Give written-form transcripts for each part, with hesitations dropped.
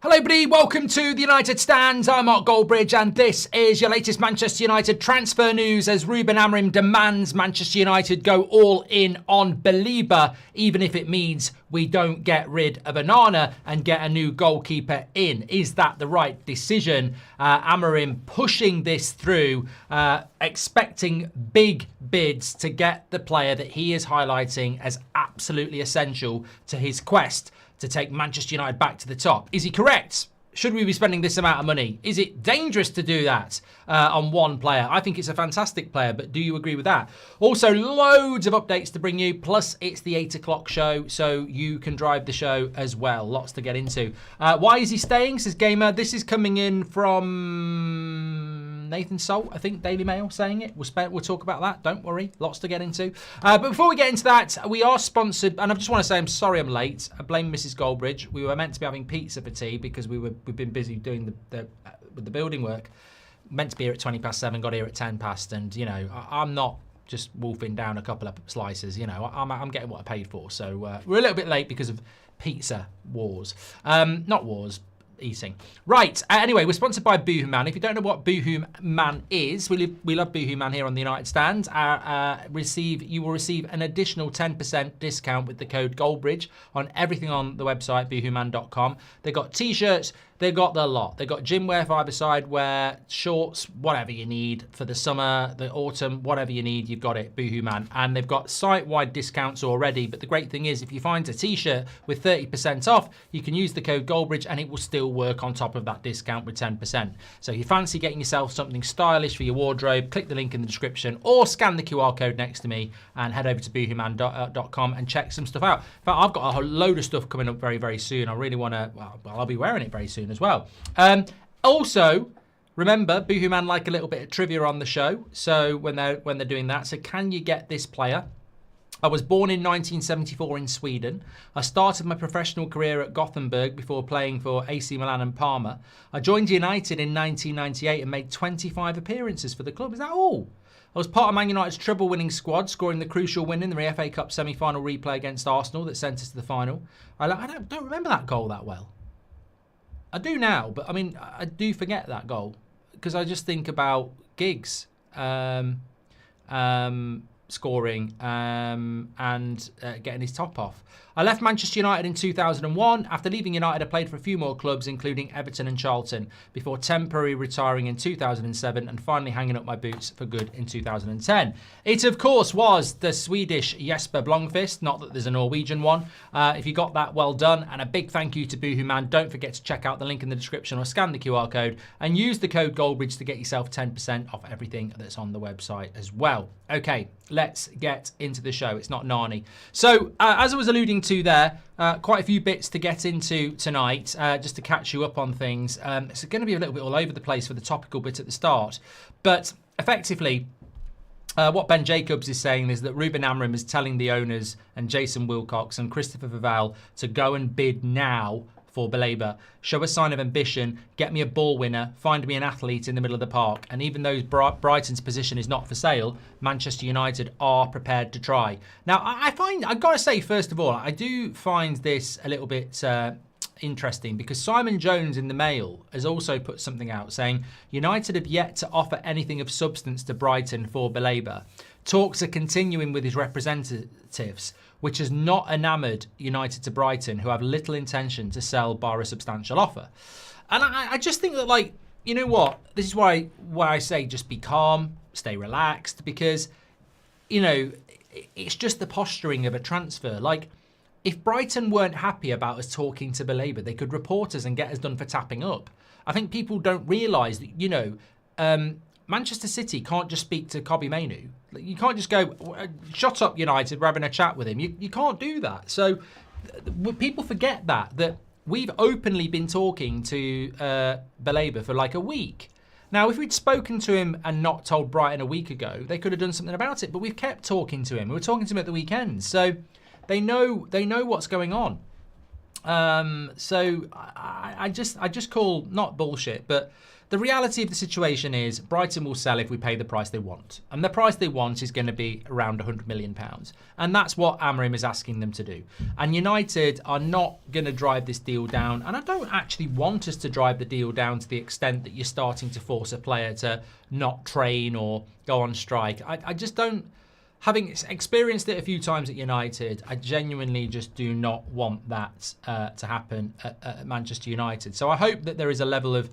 Hello everybody, welcome to the United Stand. I'm Mark Goldbridge and this is your latest Manchester United transfer news as Ruben Amorim demands Manchester United go all in on Baleba, even if it means we don't get rid of Onana and get a new goalkeeper in. Is that the right decision? Amorim pushing this through, expecting big bids to get the player that he is highlighting as absolutely essential to his quest to take Manchester United back to the top. Is he correct? Should we be spending this amount of money? Is it dangerous to do that on one player? I think it's a fantastic player, but do you agree with that? Also, loads of updates to bring you, plus it's the 8 o'clock show, so you can drive the show as well. Lots to get into. Why is he staying, says Gamer? This is coming in from Nathan Salt, I think, Daily Mail saying it. We'll talk about that, don't worry. Lots to get into. But before we get into that, we are sponsored, and I just want to say I'm sorry I'm late. I blame Mrs. Goldbridge. We were meant to be having pizza for tea because we've been busy doing with the building work. Meant to be here at 20 past 7, got here at 10 past, and you know I'm not just wolfing down a couple of slices. You know I'm getting what I paid for. So we're a little bit late because of pizza wars, not wars. Eating. Right, anyway, we're sponsored by Boohoo Man. If you don't know what Boohoo Man is, we love Boohoo Man here on the United Stand. You will receive an additional 10% discount with the code Goldbridge on everything on the website, boohooman.com. They've got t-shirts, they've got the lot. They've got gym wear, five-a-side wear, shorts, whatever you need for the summer, the autumn, whatever you need, you've got it, Boohoo Man. And they've got site-wide discounts already, but the great thing is if you find a t-shirt with 30% off, you can use the code Goldbridge and it will still work on top of that discount with 10%. So if you fancy getting yourself something stylish for your wardrobe, click the link in the description or scan the QR code next to me and head over to boohooman.com and check some stuff out. In fact, I've got a whole load of stuff coming up very, very soon. I really want to, well, I'll be wearing it very soon as well. Also, remember, Boohoo Man like a little bit of trivia on the show. So when they're doing that, so can you get this player? I was born in 1974 in Sweden. I started my professional career at Gothenburg before playing for AC Milan and Parma. I joined United in 1998 and made 25 appearances for the club. Is that all? I was part of Man United's treble-winning squad, scoring the crucial win in the FA Cup semi-final replay against Arsenal that sent us to the final. I don't remember that goal that well. I do now, but I mean, I do forget that goal because I just think about Giggs scoring and getting his top off. I left Manchester United in 2001. After leaving United, I played for a few more clubs, including Everton and Charlton, before temporarily retiring in 2007 and finally hanging up my boots for good in 2010. It, of course, was the Swedish Jesper Blomqvist, not that there's a Norwegian one. If you got that, well done. And a big thank you to Boohoo Man. Don't forget to check out the link in the description or scan the QR code and use the code Goldbridge to get yourself 10% off everything that's on the website as well. Okay, let's get into the show. It's not Narni. So, as I was alluding to there, quite a few bits to get into tonight, just to catch you up on things. It's going to be a little bit all over the place for the topical bit at the start. But effectively, what Ben Jacobs is saying is that Ruben Amorim is telling the owners and Jason Wilcox and Christopher Vival to go and bid now for Baleba. Show a sign of ambition, get me a ball winner, find me an athlete in the middle of the park. And even though Brighton's position is not for sale, Manchester United are prepared to try. Now, I've got to say, first of all, I do find this a little bit interesting because Simon Jones in the Mail has also put something out saying United have yet to offer anything of substance to Brighton for Baleba. Talks are continuing with his representatives, which has not enamoured United to Brighton, who have little intention to sell bar a substantial offer. And I just think that, like, you know what? This is why I say just be calm, stay relaxed, because, you know, it's just the posturing of a transfer. Like, if Brighton weren't happy about us talking to Baleba, they could report us and get us done for tapping up. I think people don't realise that, you know, Manchester City can't just speak to Kobbie Mainoo. You can't just go, shut up United, we're having a chat with him. You can't do that. So people forget that we've openly been talking to Baleba for like a week. Now, if we'd spoken to him and not told Brighton a week ago, they could have done something about it. But we've kept talking to him. We were talking to him at the weekend. So they know what's going on. So I just call, not bullshit, but the reality of the situation is Brighton will sell if we pay the price they want. And the price they want is going to be around £100 million. And that's what Amorim is asking them to do. And United are not going to drive this deal down. And I don't actually want us to drive the deal down to the extent that you're starting to force a player to not train or go on strike. I just don't. Having experienced it a few times at United, I genuinely just do not want that to happen at Manchester United. So I hope that there is a level of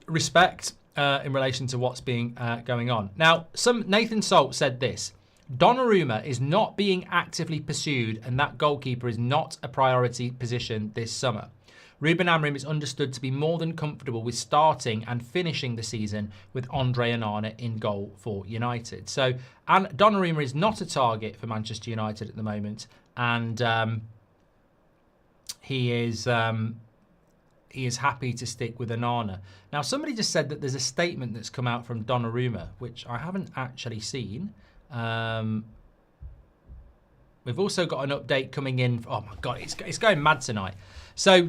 respect in relation to what's being going on. Now, Nathan Salt said this: Donnarumma is not being actively pursued, and that goalkeeper is not a priority position this summer. Ruben Amorim is understood to be more than comfortable with starting and finishing the season with Andre Onana in goal for United. So, and Donnarumma is not a target for Manchester United at the moment, and he is happy to stick with Onana. Now, somebody just said that there's a statement that's come out from Donnarumma, which I haven't actually seen. We've also got an update coming in. Oh my God, it's going mad tonight. So,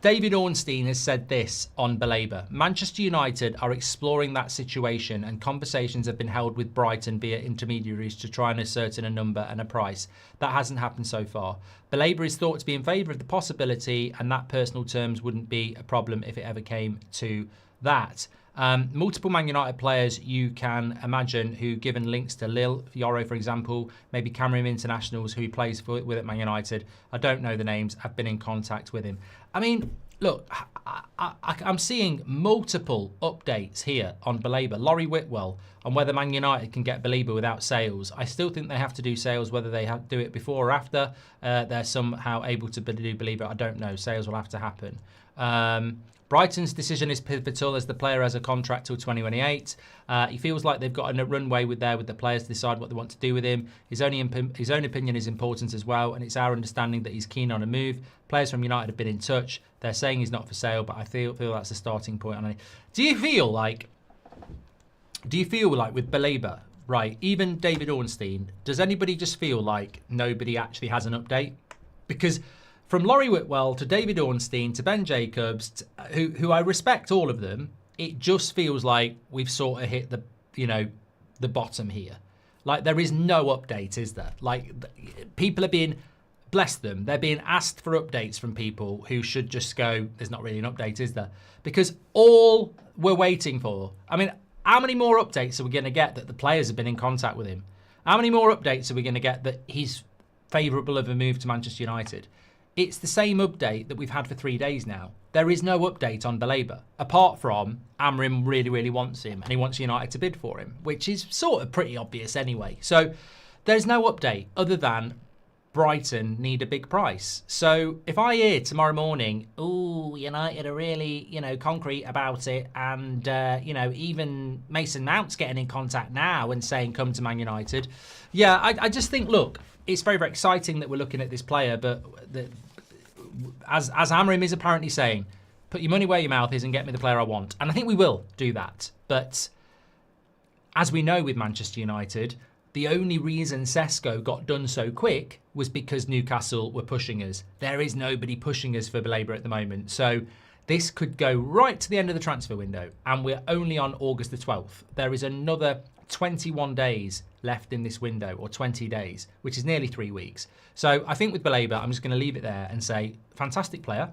David Ornstein has said this on Baleba. Manchester United are exploring that situation, and conversations have been held with Brighton via intermediaries to try and ascertain a number and a price. That hasn't happened so far. Baleba is thought to be in favour of the possibility, and that personal terms wouldn't be a problem if it ever came to that. Multiple Man United players you can imagine who, given links to Lille, Fiore, for example, maybe Cameroon internationals who he plays with at Man United. I don't know the names. I've been in contact with him. I mean, look, I'm seeing multiple updates here on Baleba. Laurie Whitwell on whether Man United can get Baleba without sales. I still think they have to do sales, whether they have to do it before or after they're somehow able to do Baleba. I don't know. Sales will have to happen. Brighton's decision is pivotal as the player has a contract till 2028. He feels like they've got a runway with the players to decide what they want to do with him. His own opinion is important as well, and it's our understanding that he's keen on a move. Players from United have been in touch. They're saying he's not for sale, but I feel that's a starting point. Do you feel like with Baleba, right, even David Ornstein, does anybody just feel like nobody actually has an update? Because from Laurie Whitwell to David Ornstein to Ben Jacobs, who I respect all of them, it just feels like we've sort of hit the bottom here. Like, there is no update, is there? Like, people are being, bless them, they're being asked for updates from people who should just go, there's not really an update, is there? Because all we're waiting for, I mean, how many more updates are we going to get that the players have been in contact with him? How many more updates are we going to get that he's favourable of a move to Manchester United? It's the same update that we've had for 3 days now. There is no update on Baleba, apart from Amorim really, really wants him, and he wants United to bid for him, which is sort of pretty obvious anyway. So there's no update other than Brighton need a big price. So if I hear tomorrow morning, ooh, United are really, concrete about it, and, even Mason Mount's getting in contact now and saying, come to Man United. Yeah, I just think, look, it's very, very exciting that we're looking at this player, but as Amorim is apparently saying, put your money where your mouth is and get me the player I want. And I think we will do that. But as we know with Manchester United, the only reason Sesko got done so quick was because Newcastle were pushing us. There is nobody pushing us for Baleba at the moment. So this could go right to the end of the transfer window, and we're only on August the 12th. There is another 21 days left in this window, or 20 days, which is nearly 3 weeks. So I think with Baleba, I'm just going to leave it there and say, fantastic player.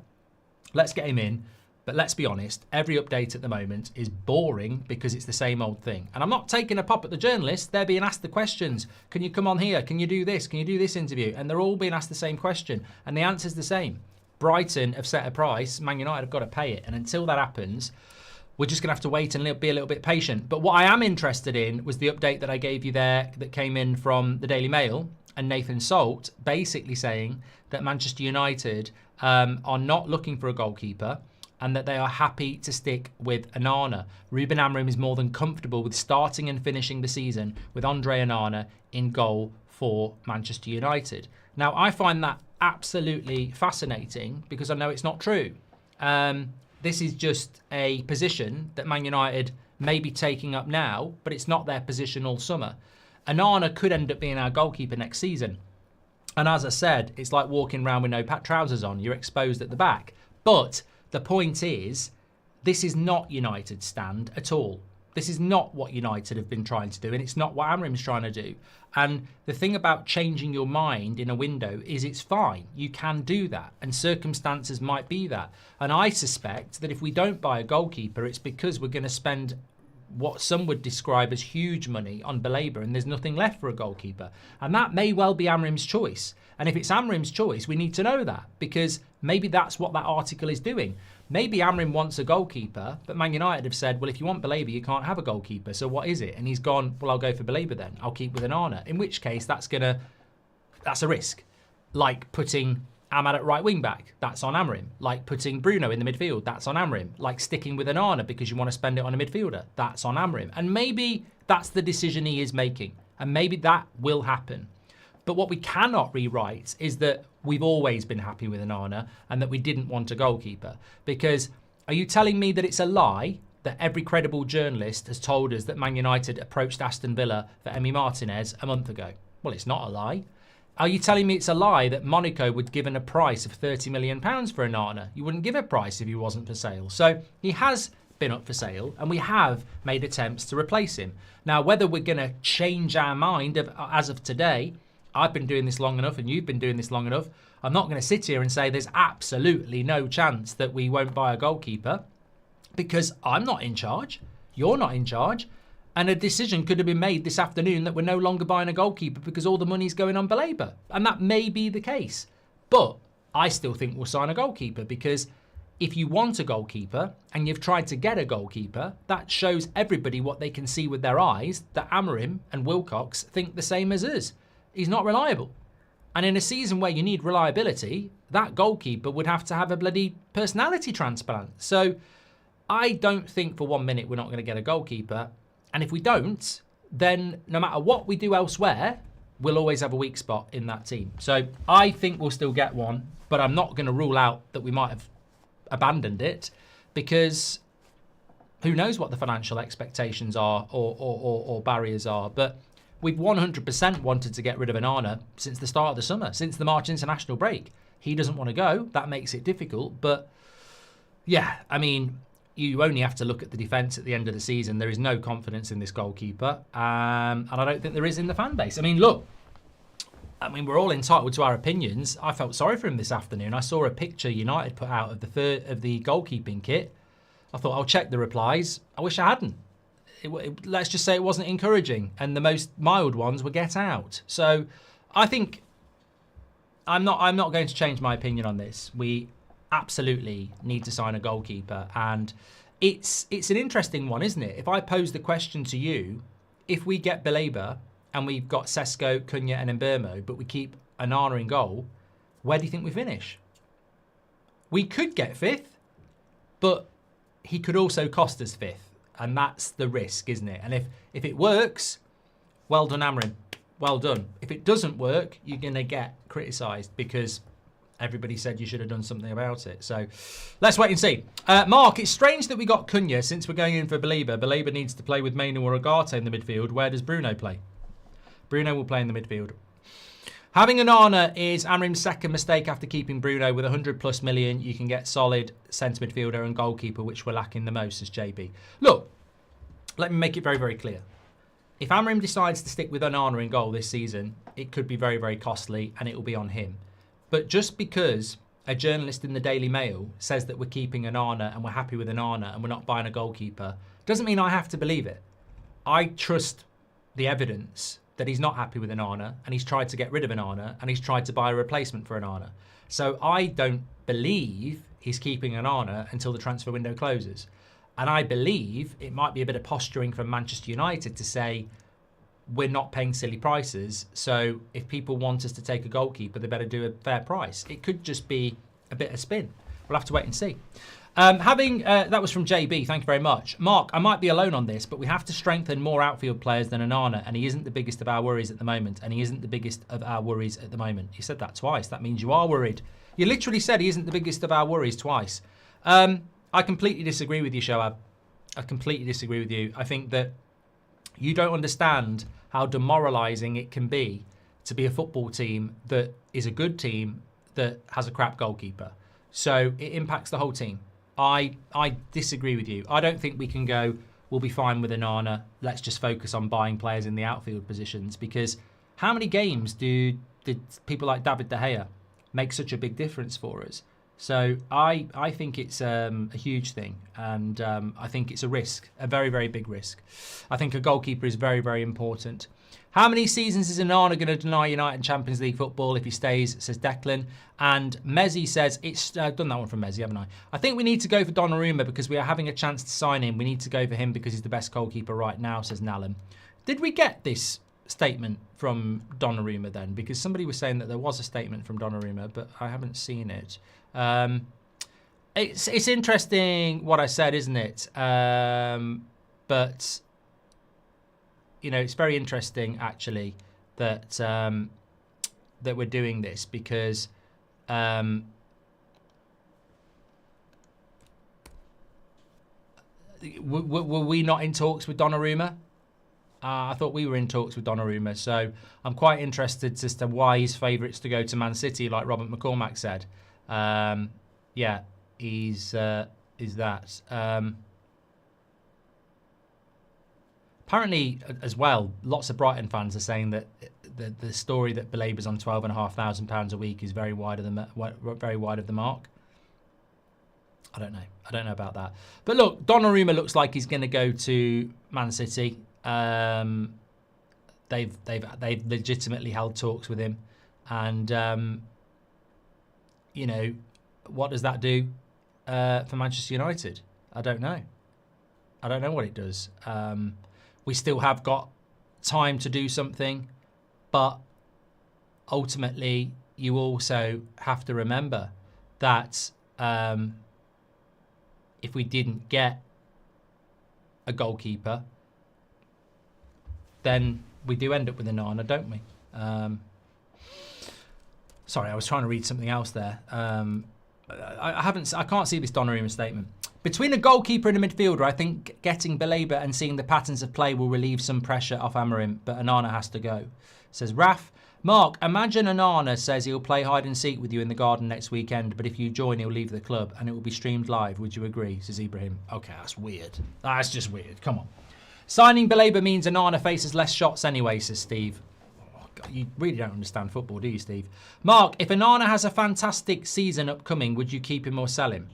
Let's get him in. But let's be honest, every update at the moment is boring because it's the same old thing. And I'm not taking a pop at the journalists. They're being asked the questions. Can you come on here? Can you do this? Can you do this interview? And they're all being asked the same question. And the answer's the same. Brighton have set a price. Man United have got to pay it. And until that happens, we're just going to have to wait and be a little bit patient. But what I am interested in was the update that I gave you there that came in from the Daily Mail and Nathan Salt, basically saying that Manchester United are not looking for a goalkeeper and that they are happy to stick with Onana. Ruben Amorim is more than comfortable with starting and finishing the season with Andre Onana in goal for Manchester United. Now, I find that absolutely fascinating because I know it's not true. This is just a position that Man United may be taking up now, but it's not their position all summer. Onana could end up being our goalkeeper next season. And as I said, it's like walking around with no trousers on. You're exposed at the back. But the point is, this is not United's stand at all. This is not what United have been trying to do, and it's not what Amorim's trying to do. And the thing about changing your mind in a window is it's fine. You can do that, and circumstances might be that. And I suspect that if we don't buy a goalkeeper, it's because we're going to spend what some would describe as huge money on Baleba, and there's nothing left for a goalkeeper. And that may well be Amorim's choice. And if it's Amorim's choice, we need to know that, because maybe that's what that article is doing. Maybe Amorim wants a goalkeeper, but Man United have said, well, if you want Baleba, you can't have a goalkeeper. So what is it? And he's gone, well, I'll go for Baleba then. I'll keep with Onana. In which case, that's a risk. Like putting Ahmad at right wing back, that's on Amorim. Like putting Bruno in the midfield, that's on Amorim. Like sticking with Onana because you want to spend it on a midfielder, that's on Amorim. And maybe that's the decision he is making. And maybe that will happen. But what we cannot rewrite is that we've always been happy with Onana and that we didn't want a goalkeeper. Because are you telling me that it's a lie that every credible journalist has told us that Man United approached Aston Villa for Emi Martinez a month ago? Well, it's not a lie. Are you telling me it's a lie that Monaco would give a price of £30 million for Onana? You wouldn't give a price if he wasn't for sale. So he has been up for sale, and we have made attempts to replace him. Now, whether we're going to change our mind as of today, I've been doing this long enough and you've been doing this long enough. I'm not going to sit here and say there's absolutely no chance that we won't buy a goalkeeper, because I'm not in charge. You're not in charge. And a decision could have been made this afternoon that we're no longer buying a goalkeeper because all the money's going on Baleba. And that may be the case. But I still think we'll sign a goalkeeper, because if you want a goalkeeper and you've tried to get a goalkeeper, that shows everybody what they can see with their eyes, that Amorim and Wilcox think the same as us. He's not reliable. And in a season where you need reliability, that goalkeeper would have to have a bloody personality transplant. So I don't think for 1 minute we're not going to get a goalkeeper. And if we don't, then no matter what we do elsewhere, we'll always have a weak spot in that team. So I think we'll still get one, but I'm not going to rule out that we might have abandoned it, because who knows what the financial expectations are or barriers are. But we've 100% wanted to get rid of Onana since the start of the summer, since the March international break. He doesn't want to go. That makes it difficult. But yeah, I mean, you only have to look at the defence at the end of the season. There is no confidence in this goalkeeper. And I don't think there is in the fan base. I mean, look, we're all entitled to our opinions. I felt sorry for him this afternoon. I saw a picture United put out of the goalkeeping kit. I thought, I'll check the replies. I wish I hadn't. Let's just say it wasn't encouraging, and the most mild ones were get out. So I think I'm not going to change my opinion on this. We absolutely need to sign a goalkeeper, and it's an interesting one, isn't it? If I pose the question to you, if we get Baleba and we've got Sesko, Cunha and Mbeumo, but we keep Onana in goal, where do you think we finish? We could get fifth, but he could also cost us fifth. And that's the risk, isn't it? And if it works, well done, Amorim. Well done. If it doesn't work, you're going to get criticised because everybody said you should have done something about it. So let's wait and see. Mark, it's strange that we got Cunha since we're going in for Baleba. Baleba needs to play with Mainu or Agate in the midfield. Where does Bruno play? Bruno will play in the midfield. Having Onana is Amorim's second mistake after keeping Bruno. With 100+ million, you can get solid centre midfielder and goalkeeper, which we're lacking the most, as JB. Look, let me make it very, very clear. If Amorim decides to stick with Onana in goal this season, it could be very, very costly, and it will be on him. But just because a journalist in the Daily Mail says that we're keeping Onana and we're happy with Onana and we're not buying a goalkeeper, doesn't mean I have to believe it. I trust the evidence that he's not happy with Onana, and he's tried to get rid of Onana, and he's tried to buy a replacement for Onana. So I don't believe he's keeping Onana until the transfer window closes. And I believe it might be a bit of posturing from Manchester United to say, we're not paying silly prices, so if people want us to take a goalkeeper, they better do a fair price. It could just be a bit of spin. We'll have to wait and see. That was from JB, thank you very much. Mark, I might be alone on this, but we have to strengthen more outfield players than Onana, and he isn't the biggest of our worries at the moment, You said that twice. That means you are worried. You literally said he isn't the biggest of our worries twice. I completely disagree with you, Shoab. I completely disagree with you. I think that you don't understand how demoralising it can be to be a football team that is a good team that has a crap goalkeeper. So it impacts the whole team. I disagree with you. I don't think we can go, we'll be fine with Onana. Let's just focus on buying players in the outfield positions, because how many games did people like David De Gea make such a big difference for us? So I think it's a huge thing, and I think it's a risk, a very, very big risk. I think a goalkeeper is very, very important. How many seasons is Onana going to deny United Champions League football if he stays, says Declan. And Mezzi says, it's done that one from Mezzi, haven't I? I think we need to go for Donnarumma because we are having a chance to sign him. We need to go for him because he's the best goalkeeper right now, says Nallum. Did we get this statement from Donnarumma then? Because somebody was saying that there was a statement from Donnarumma, but I haven't seen it. It's interesting what I said, isn't it? But you know, it's very interesting actually that that we're doing this, because were we not in talks with Donnarumma? I thought we were in talks with Donnarumma, so I'm quite interested as to why he's favourites to go to Man City, like Robert McCormack said. Yeah, is that. Apparently, as well, lots of Brighton fans are saying that the story that Baleba's on £12,500 a week is very wide of the mark. I don't know. I don't know about that. But look, Donnarumma looks like he's going to go to Man City. They've legitimately held talks with him, and you know, what does that do for Manchester United? I don't know. I don't know what it does. We still have got time to do something, but ultimately you also have to remember that if we didn't get a goalkeeper, then we do end up with Onana, don't we? Sorry, I was trying to read something else there. I can't see this Donnarumma statement. Between a goalkeeper and a midfielder, I think getting Baleba and seeing the patterns of play will relieve some pressure off Amorim, but Onana has to go, says Raf. Mark, imagine Onana says he'll play hide and seek with you in the garden next weekend, but if you join, he'll leave the club and it will be streamed live. Would you agree, says Ibrahim? Okay, that's weird. That's just weird. Come on. Signing Baleba means Onana faces less shots anyway, says Steve. Oh, God, you really don't understand football, do you, Steve? Mark, if Onana has a fantastic season upcoming, would you keep him or sell him?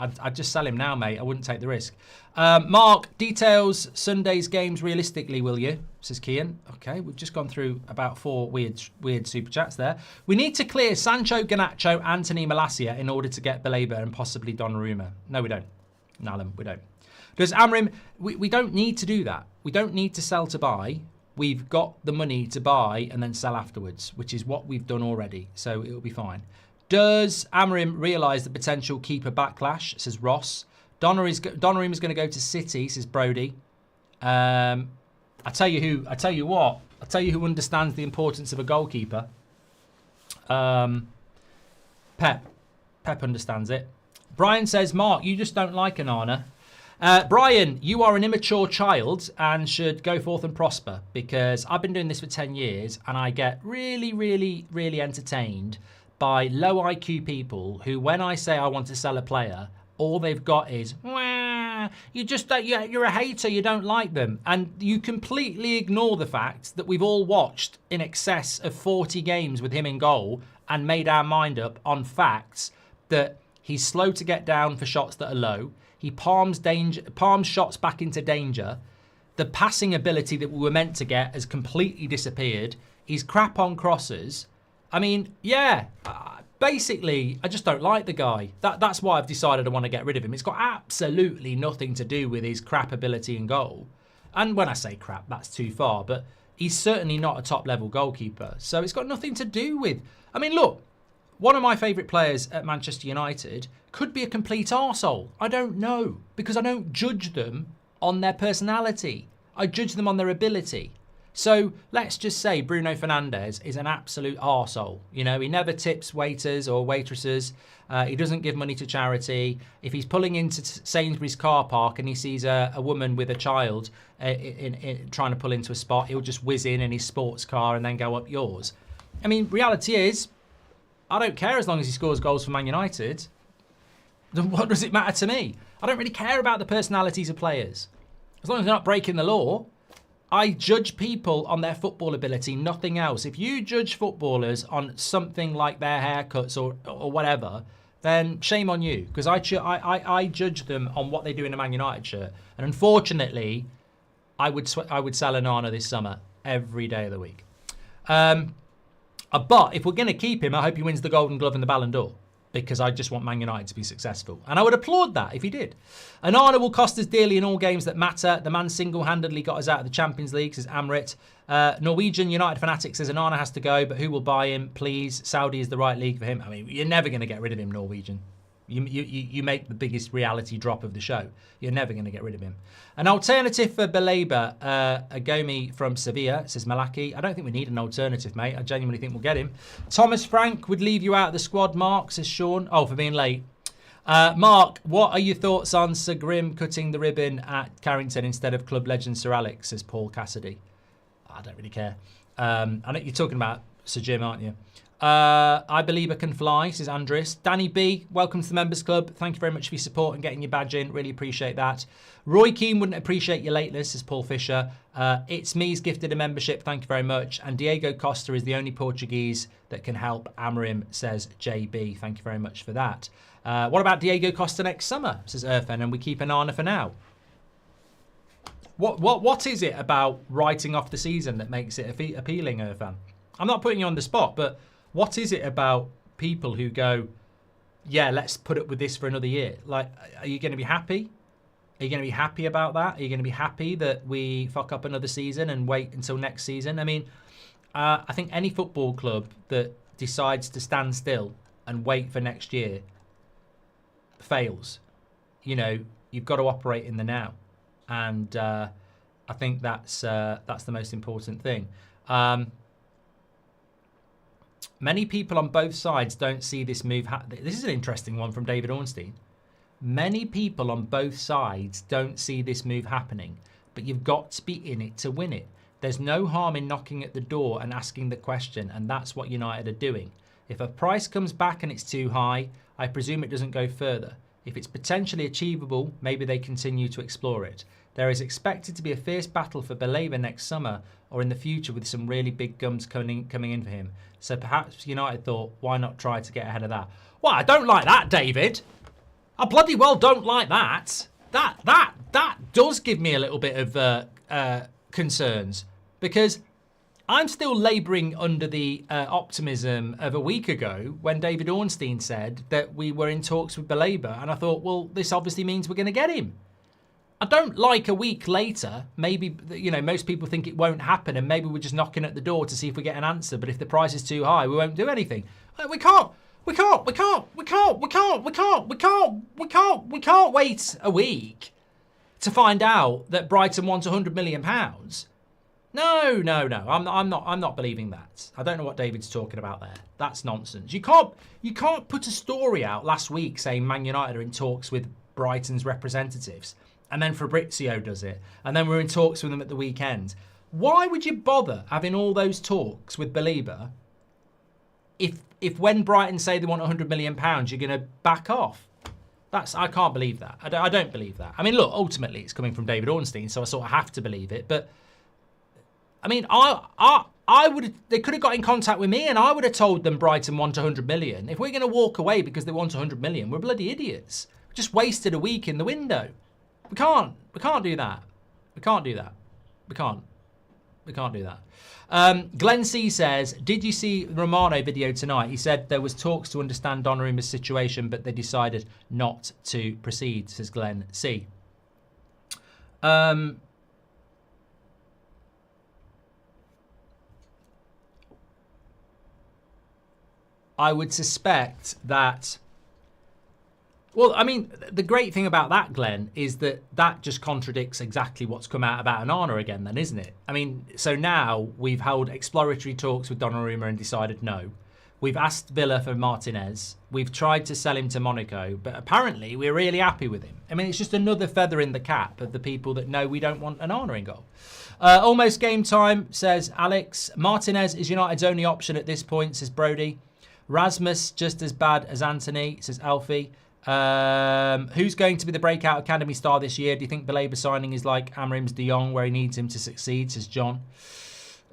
I'd just sell him now, mate. I wouldn't take the risk. Mark, details Sunday's games realistically, will you? Says Kian. Okay, we've just gone through about 4 weird super chats there. We need to clear Sancho, Garnacho, Anthony, Malacia in order to get Baleba and possibly Donnarumma. No, we don't. Nallum, we don't. Does Amorim... We don't need to do that. We don't need to sell to buy. We've got the money to buy and then sell afterwards, which is what we've done already. So it'll be fine. Does Amorim realise the potential keeper backlash, says Ross. Donnarumma is going to go to City, says Brody. I tell you who understands the importance of a goalkeeper. Pep understands it. Brian says, Mark, you just don't like Onana. Brian, you are an immature child and should go forth and prosper, because I've been doing this for 10 years and I get really, really, really entertained by low IQ people who, when I say I want to sell a player, all they've got is, wah, you're a hater, you don't like them. And you completely ignore the fact that we've all watched in excess of 40 games with him in goal and made our mind up on facts that he's slow to get down for shots that are low. He palms shots back into danger. The passing ability that we were meant to get has completely disappeared. He's crap on crosses. I mean, yeah, basically, I just don't like the guy. That's why I've decided I want to get rid of him. It's got absolutely nothing to do with his crap ability in goal. And when I say crap, that's too far, but he's certainly not a top-level goalkeeper. So it's got nothing to do with... I mean, look, one of my favourite players at Manchester United could be a complete arsehole. I don't know, because I don't judge them on their personality. I judge them on their ability. So let's just say Bruno Fernandes is an absolute arsehole. You know, he never tips waiters or waitresses. He doesn't give money to charity. If he's pulling into Sainsbury's car park and he sees a woman with a child trying to pull into a spot, he'll just whiz in his sports car and then go up yours. I mean, reality is, I don't care as long as he scores goals for Man United. then what does it matter to me? I don't really care about the personalities of players. As long as they're not breaking the law. I judge people on their football ability, nothing else. If you judge footballers on something like their haircuts or whatever, then shame on you. Because I judge them on what they do in a Man United shirt. And unfortunately, I would sell Onana this summer every day of the week. But if we're going to keep him, I hope he wins the Golden Glove and the Ballon d'Or. Because I just want Man United to be successful. And I would applaud that if he did. Onana will cost us dearly in all games that matter. The man single-handedly got us out of the Champions League, says Amrit. Norwegian United fanatic says Onana has to go, but who will buy him? Please, Saudi is the right league for him. I mean, you're never going to get rid of him, Norwegian. You make the biggest reality drop of the show. You're never going to get rid of him. An alternative for Baleba, Agomi from Sevilla, says Malaki. I don't think we need an alternative, mate. I genuinely think we'll get him. Thomas Frank would leave you out of the squad, Mark, says Sean. Oh, for being late. Mark, what are your thoughts on Sir Grim cutting the ribbon at Carrington instead of club legend Sir Alex, says Paul Cassidy. I don't really care. I know you're talking about Sir Jim, aren't you? I believe I can fly, says Andres. Danny B, welcome to the Members Club. Thank you very much for your support and getting your badge in. Really appreciate that. Roy Keane wouldn't appreciate your lateness, says Paul Fisher. It's me's gifted a membership. Thank you very much. And Diego Costa is the only Portuguese that can help Amorim, says JB. Thank you very much for that. What about Diego Costa next summer, says Irfan, and we keep Onana for now? What is it about writing off the season that makes it appealing, Irfan? I'm not putting you on the spot, but what is it about people who go, yeah, let's put up with this for another year? Like, are you going to be happy? Are you going to be happy about that? Are you going to be happy that we fuck up another season and wait until next season? I mean, I think any football club that decides to stand still and wait for next year fails. You know, you've got to operate in the now. And I think that's the most important thing. Many people on both sides don't see this move. This is an interesting one from David Ornstein. Many people on both sides don't see this move happening, but you've got to be in it to win it. There's no harm in knocking at the door and asking the question, and that's what United are doing. If a price comes back and it's too high, I presume it doesn't go further. If it's potentially achievable, maybe they continue to explore it. There is expected to be a fierce battle for Baleba next summer or in the future with some really big guns coming in for him. So perhaps United thought, why not try to get ahead of that? Well, I don't like that, David. I bloody well don't like that. That does give me a little bit of concerns, because I'm still labouring under the optimism of a week ago when David Ornstein said that we were in talks with Baleba, and I thought, well, this obviously means we're going to get him. I don't like a week later, maybe, you know, most people think it won't happen and maybe we're just knocking at the door to see if we get an answer, but if the price is too high, we won't do anything. We can't wait a week to find out that Brighton wants £100 million. No. I'm not believing that. I don't know what David's talking about there. That's nonsense. You can't put a story out last week saying Man United are in talks with Brighton's representatives, and then Fabrizio does it, and then we're in talks with them at the weekend. Why would you bother having all those talks with Baleba if when Brighton say they want £100 million, you're going to back off? I can't believe that. I don't believe that. I mean, look, ultimately it's coming from David Ornstein, so I sort of have to believe it. But I mean, I would. They could have got in contact with me, and I would have told them Brighton want £100 million. If we're going to walk away because they want £100 million, we're bloody idiots. We just wasted a week in the window. We can't do that. We can't do that. We can't do that. Glenn C says, did you see the Romano video tonight? He said there was talks to understand Donnarumma's situation, but they decided not to proceed, says Glenn C. I would suspect that... Well, I mean, the great thing about that, Glenn, is that just contradicts exactly what's come out about Onana again then, isn't it? I mean, so now we've held exploratory talks with Donnarumma and decided no. We've asked Villa for Martinez. We've tried to sell him to Monaco, but apparently we're really happy with him. I mean, it's just another feather in the cap of the people that know we don't want Onana in goal. Almost game time, says Alex. Martinez is United's only option at this point, says Brody. Rasmus just as bad as Anthony, says Alfie. Who's going to be the breakout academy star this year? Do you think Baleba signing is like Amorim's De Jong, where he needs him to succeed, says John.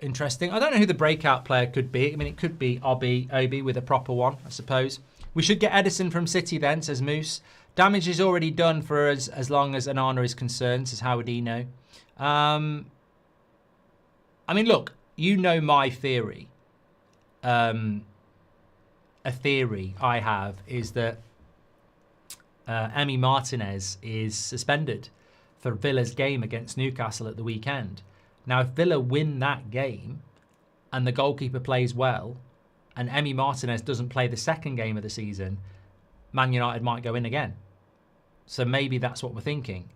Interesting. I don't know who the breakout player could be. I mean, it could be Obi with a proper one, I suppose. We should get Edison from City then, says Moose. Damage is already done for us as long as Onana is concerned, says Howardino. I mean, look, you know my theory. A theory I have is that Emi Martinez is suspended for Villa's game against Newcastle at the weekend. Now, if Villa win that game and the goalkeeper plays well and Emi Martinez doesn't play the second game of the season, Man United might go in again. So maybe that's what we're thinking.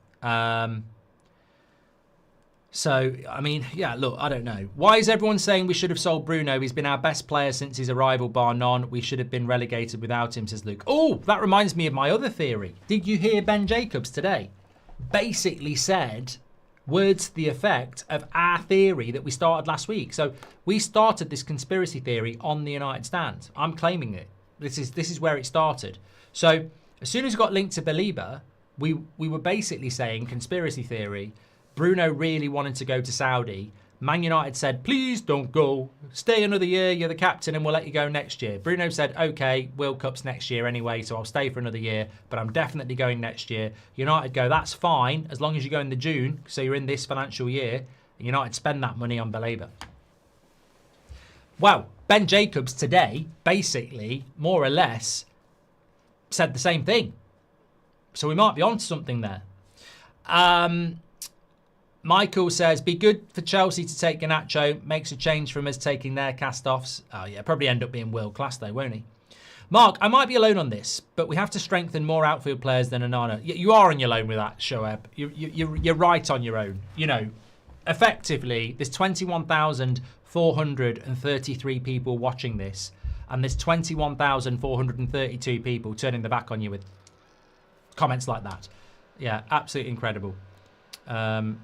So, I mean, yeah, look, I don't know. Why is everyone saying we should have sold Bruno? He's been our best player since his arrival, bar none. We should have been relegated without him, says Luke. Oh, that reminds me of my other theory. Did you hear Ben Jacobs today? Basically said words to the effect of our theory that we started last week. So we started this conspiracy theory on the United stand. I'm claiming it. This is where it started. So as soon as it got linked to Baleba, we were basically saying conspiracy theory. Bruno really wanted to go to Saudi. Man United said, please don't go. Stay another year. You're the captain and we'll let you go next year. Bruno said, okay, World Cup's next year anyway, so I'll stay for another year, but I'm definitely going next year. United go, that's fine, as long as you go in the June, so you're in this financial year, and United spend that money on Baleba. Well, Ben Jacobs today, basically, more or less, said the same thing. So we might be on to something there. Michael says, be good for Chelsea to take Garnacho. Makes a change from us taking their cast-offs. Oh, yeah, probably end up being world-class, though, won't he? Mark, I might be alone on this, but we have to strengthen more outfield players than Onana. You are on your own with that, Shoaib. You're right on your own. You know, effectively, there's 21,433 people watching this, and there's 21,432 people turning their back on you with comments like that. Yeah, absolutely incredible. Hold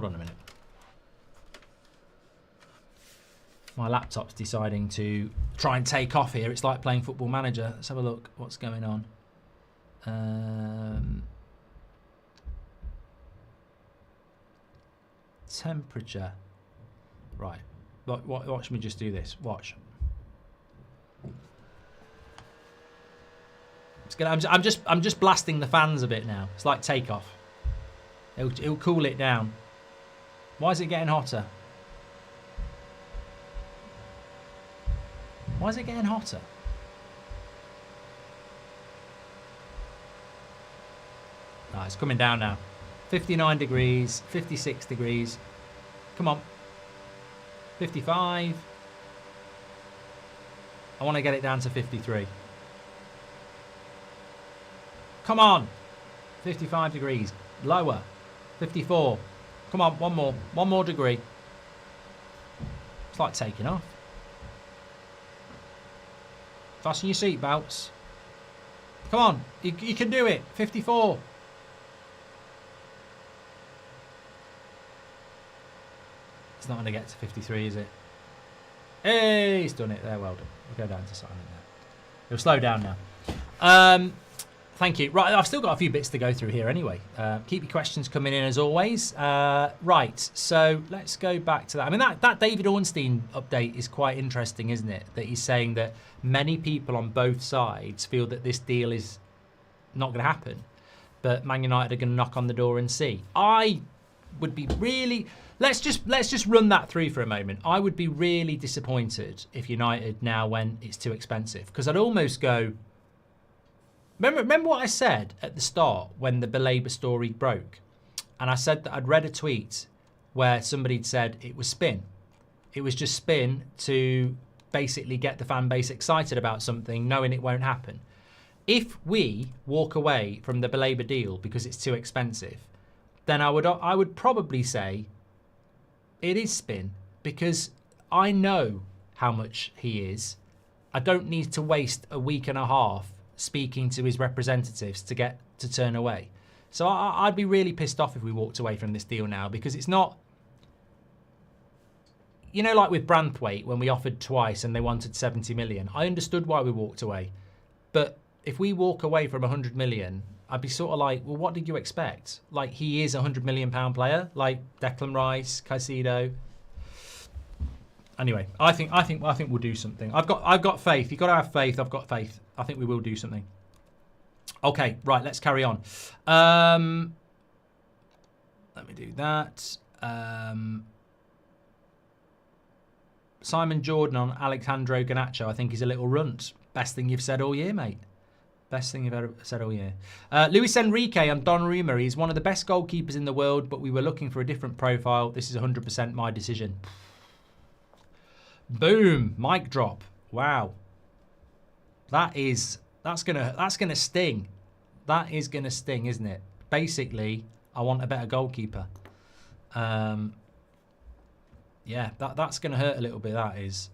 on a minute. My laptop's deciding to try and take off here. It's like playing Football Manager. Let's have a look what's going on. Temperature. Right. Watch me just do this. Watch. I'm just blasting the fans a bit now. It's like takeoff. It'll cool it down. Why is it getting hotter? Why is it getting hotter? Ah, it's coming down now. 59 degrees, 56 degrees. Come on. 55. I want to get it down to 53. Come on. 55 degrees. Lower. 54. Come on, one more. One more degree. It's like taking off. Fasten your seatbelts. Come on. You can do it. 54. It's not going to get to 53, is it? Hey, he's done it there. Well done. We'll go down to silent now. It'll slow down now. Thank you. Right, I've still got a few bits to go through here anyway. Keep your questions coming in as always. Right, so let's go back to that. I mean, that David Ornstein update is quite interesting, isn't it? That he's saying that many people on both sides feel that this deal is not going to happen, but Man United are going to knock on the door and see. I would be really... Let's just run that through for a moment. I would be really disappointed if United now went, it's too expensive. Because I'd almost go... Remember what I said at the start when the Baleba story broke? And I said that I'd read a tweet where somebody'd said it was spin. It was just spin to basically get the fan base excited about something, knowing it won't happen. If we walk away from the Baleba deal because it's too expensive, then I would probably say it is spin, because I know how much he is. I don't need to waste a week and a half speaking to his representatives to get to turn away. So I'd be really pissed off if we walked away from this deal now, because it's not... you know, like with Branthwaite, when we offered twice and they wanted 70 million, I understood why we walked away. But if we walk away from 100 million, I'd be sort of like, well, what did you expect? Like, he is a £100 million player, like Declan Rice, Caicedo. Anyway, I think we'll do something. I've got faith. You've got to have faith. I've got faith. I think we will do something. Okay, right, let's carry on. Let me do that. Simon Jordan on Alejandro Garnacho. I think he's a little runt. Best thing you've said all year, mate. Best thing you've ever said all year. Luis Enrique on Donnarumma. He's one of the best goalkeepers in the world, but we were looking for a different profile. This is 100% my decision. Boom. Mic drop. Wow. That's gonna sting. That is gonna sting, isn't it? Basically, I want a better goalkeeper. Yeah, that's going to hurt a little bit, that is.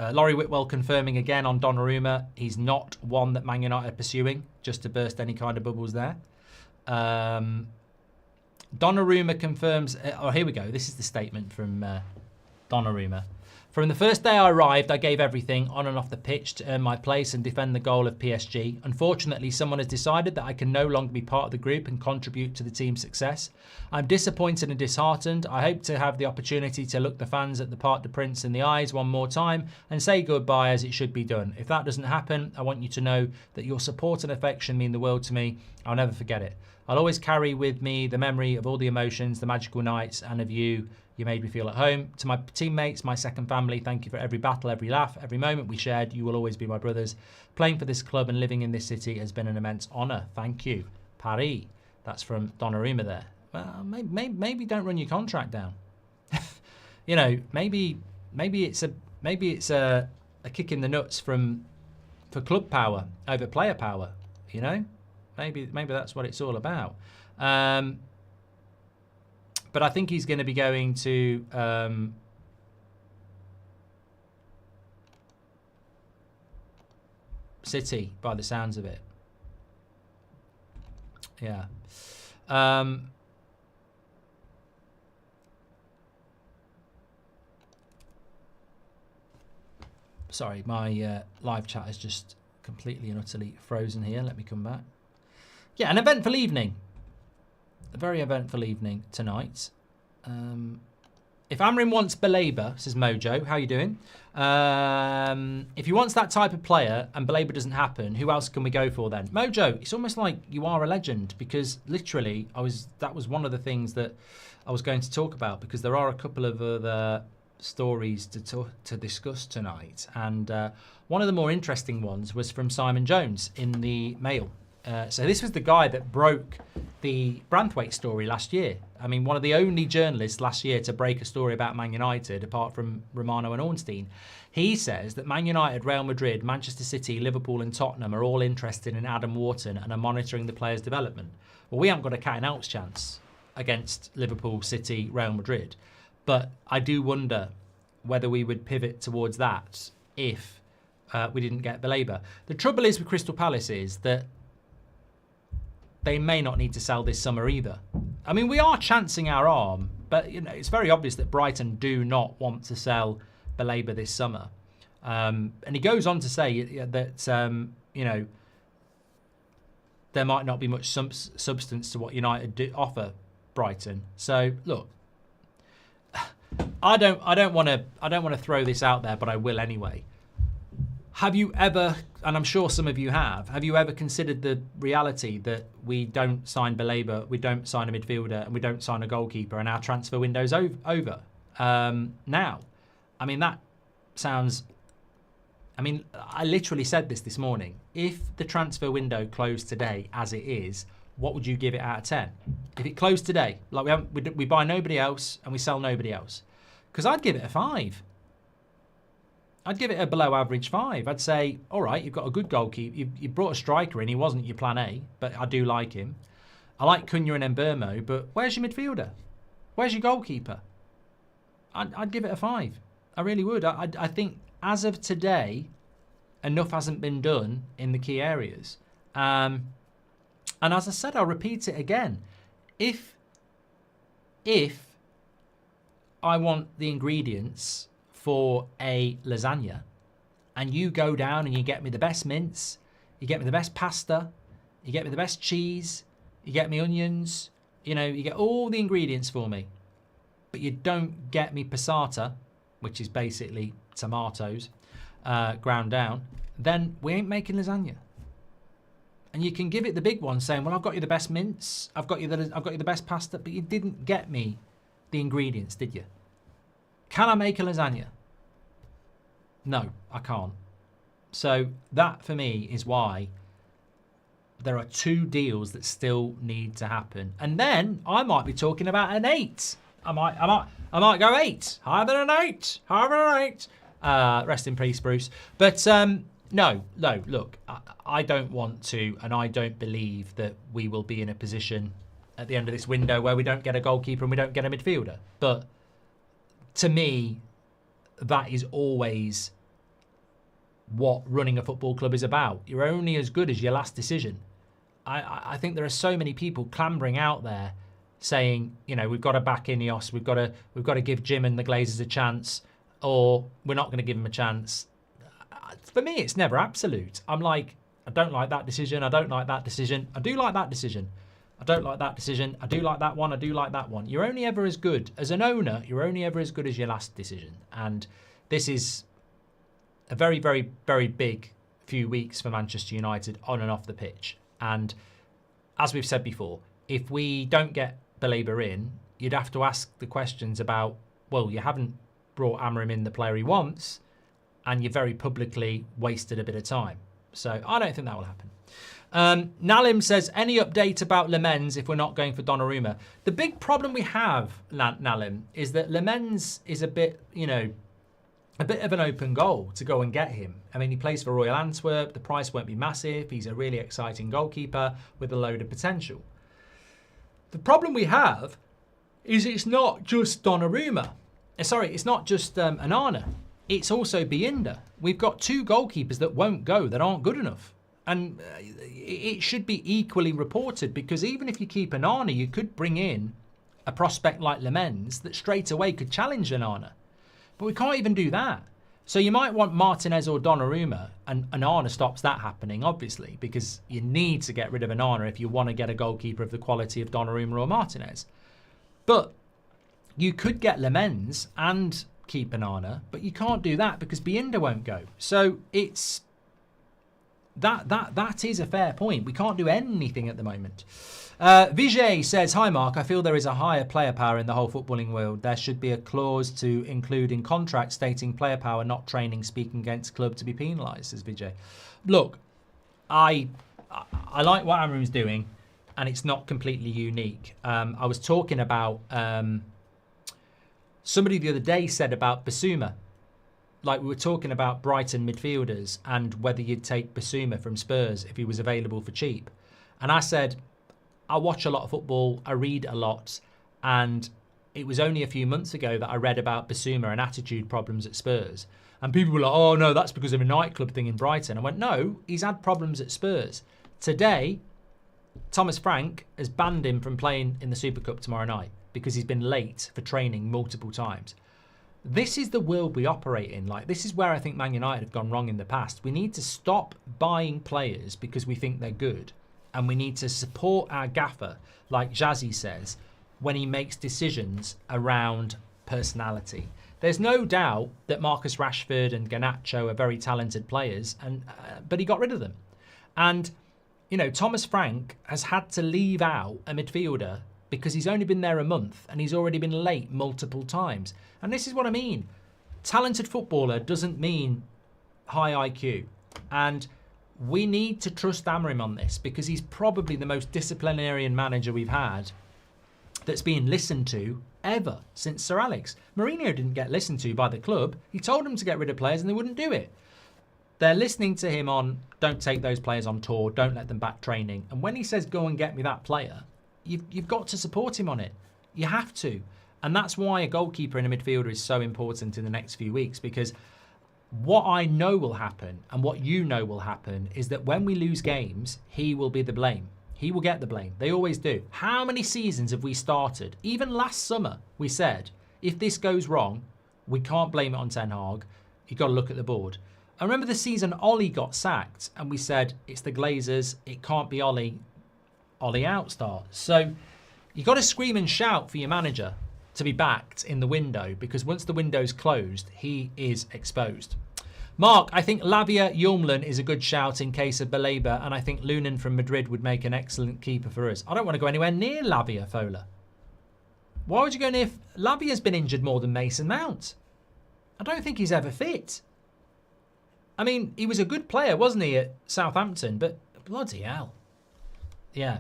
Laurie Whitwell confirming again on Donnarumma. He's not one that Man United are pursuing, just to burst any kind of bubbles there. Donnarumma confirms... oh, here we go. This is the statement from Donnarumma. From the first day I arrived, I gave everything on and off the pitch to earn my place and defend the goal of PSG. Unfortunately, someone has decided that I can no longer be part of the group and contribute to the team's success. I'm disappointed and disheartened. I hope to have the opportunity to look the fans at the Parc des Princes in the eyes one more time and say goodbye as it should be done. If that doesn't happen, I want you to know that your support and affection mean the world to me. I'll never forget it. I'll always carry with me the memory of all the emotions, the magical nights, and of you. You made me feel at home. To my teammates, my second family, thank you for every battle, every laugh, every moment we shared. You will always be my brothers. Playing for this club and living in this city has been an immense honour. Thank you. Paris. That's from Donnarumma there. Well, maybe don't run your contract down. You know, maybe it's a kick in the nuts for club power over player power. You know, maybe that's what it's all about. But I think he's going to be going to City by the sounds of it. Yeah. Sorry, my live chat is just completely and utterly frozen here. Let me come back. Yeah, an eventful evening. A very eventful evening tonight. If Amorim wants Baleba, says Mojo, how you doing? If he wants that type of player and Baleba doesn't happen, who else can we go for then? Mojo, it's almost like you are a legend, because literally that was one of the things that I was going to talk about, because there are a couple of other stories to discuss tonight, and one of the more interesting ones was from Simon Jones in the Mail. So this was the guy that broke the Branthwaite story last year. I mean, one of the only journalists last year to break a story about Man United, apart from Romano and Ornstein. He says that Man United, Real Madrid, Manchester City, Liverpool and Tottenham are all interested in Adam Wharton and are monitoring the player's development. Well, we haven't got a cat and Alps chance against Liverpool, City, Real Madrid. But I do wonder whether we would pivot towards that if we didn't get Baleba. The trouble is with Crystal Palace is that they may not need to sell this summer either. I mean, we are chancing our arm, but you know, it's very obvious that Brighton do not want to sell Baleba this summer. And he goes on to say that you know, there might not be much substance to what United offer Brighton. So look, I don't want to throw this out there, but I will anyway. Have you ever, and I'm sure some of you have you ever considered the reality that we don't sign Baleba, we don't sign a midfielder, and we don't sign a goalkeeper, and our transfer window's over? Now, I mean, that sounds... I mean, I literally said this morning. If the transfer window closed today, as it is, what would you give it out of 10? If it closed today, like we buy nobody else and we sell nobody else, because I'd give it a 5. I'd give it a below average 5. I'd say, all right, you've got a good goalkeeper. You brought a striker in. He wasn't your plan A, but I do like him. I like Cunha and Mbeumo, but where's your midfielder? Where's your goalkeeper? I'd give it a 5. I really would. I think as of today, enough hasn't been done in the key areas. And as I said, I'll repeat it again. If if I want the ingredients for a lasagna and you go down and you get me the best mince, you get me the best pasta, you get me the best cheese, you get me onions, you know, you get all the ingredients for me, but you don't get me passata, which is basically tomatoes ground down, then we ain't making lasagna. And you can give it the big one saying, well, I've got you the best mince, I've got you the best pasta, but you didn't get me the ingredients, did you? Can I make a lasagna? No, I can't. So that for me is why there are 2 deals that still need to happen. And then I might be talking about an 8. I might go 8. Higher than an 8. Higher than an 8. Rest in peace, Bruce. But no, look, I don't want to, and I don't believe that we will be in a position at the end of this window where we don't get a goalkeeper and we don't get a midfielder. But to me, that is always what running a football club is about. You're only as good as your last decision. I think there are so many people clambering out there saying, you know, we've got to back Ineos, we've got to give Jim and the Glazers a chance, or we're not going to give them a chance. For me, it's never absolute. I'm like, I don't like that decision. I don't like that decision. I do like that decision. I don't like that decision. I do like that one. I do like that one. You're only ever as good as an owner. You're only ever as good as your last decision. And this is a very, very, very big few weeks for Manchester United on and off the pitch. And as we've said before, if we don't get Baleba in, you'd have to ask the questions about, well, you haven't brought Amorim in the player he wants, and you very publicly wasted a bit of time. So I don't think that will happen. Nalim says, any update about Lemens if we're not going for Donnarumma? The big problem we have, Nalim, is that Lemens is a bit, you know, a bit of an open goal to go and get him. I mean, he plays for Royal Antwerp. The price won't be massive. He's a really exciting goalkeeper with a load of potential. The problem we have is it's not just Donnarumma. Sorry, it's not just Onana. It's also Bayindir. We've got 2 goalkeepers that won't go, that aren't good enough. And it should be equally reported, because even if you keep Onana, you could bring in a prospect like Lemens that straight away could challenge Onana. But we can't even do that. So you might want Martinez or Donnarumma, and Onana stops that happening, obviously, because you need to get rid of Onana if you want to get a goalkeeper of the quality of Donnarumma or Martinez. But you could get Lemens and keep Onana, but you can't do that because Bayindir won't go. So it's that is a fair point. We can't do anything at the moment. Vijay says, hi Mark, I feel there is a higher player power in the whole footballing world. There should be a clause to include in contract stating player power, not training, speaking against club to be penalised, says Vijay. Look, I like what Amorim's doing, and it's not completely unique. I was talking about somebody the other day said about Bissouma. Like, we were talking about Brighton midfielders and whether you'd take Bissouma from Spurs if he was available for cheap. And I said, I watch a lot of football, I read a lot, and it was only a few months ago that I read about Bissouma and attitude problems at Spurs. And people were like, oh no, that's because of a nightclub thing in Brighton. I went, no, he's had problems at Spurs. Today, Thomas Frank has banned him from playing in the Super Cup tomorrow night because he's been late for training multiple times. This is the world we operate in. Like, this is where I think Man United have gone wrong in the past. We need to stop buying players because we think they're good. And we need to support our gaffer, like Jazzy says, when he makes decisions around personality. There's no doubt that Marcus Rashford and Garnacho are very talented players, but he got rid of them. And, you know, Thomas Frank has had to leave out a midfielder because he's only been there a month and he's already been late multiple times. And this is what I mean. Talented footballer doesn't mean high IQ. And we need to trust Amorim on this because he's probably the most disciplinarian manager we've had that's been listened to ever since Sir Alex. Mourinho didn't get listened to by the club. He told them to get rid of players and they wouldn't do it. They're listening to him on, don't take those players on tour, don't let them back training. And when he says, go and get me that player, you've got to support him on it. You have to. And that's why a goalkeeper and a midfielder is so important in the next few weeks, because what I know will happen and what you know will happen is that when we lose games, he will be the blame. He will get the blame. They always do. How many seasons have we started? Even last summer, we said, if this goes wrong, we can't blame it on Ten Hag. You've got to look at the board. I remember the season Ollie got sacked, and we said, it's the Glazers. It can't be Ollie. Ollie out start. So you've got to scream and shout for your manager to be backed in the window, because once the window's closed, he is exposed. Mark, I think Lavia Yulmlen is a good shout in case of Baleba, and I think Lunin from Madrid would make an excellent keeper for us. I don't want to go anywhere near Lavia, Fola. Why would you go near... Lavia's been injured more than Mason Mount. I don't think he's ever fit. I mean, he was a good player, wasn't he, at Southampton, but bloody hell. Yeah.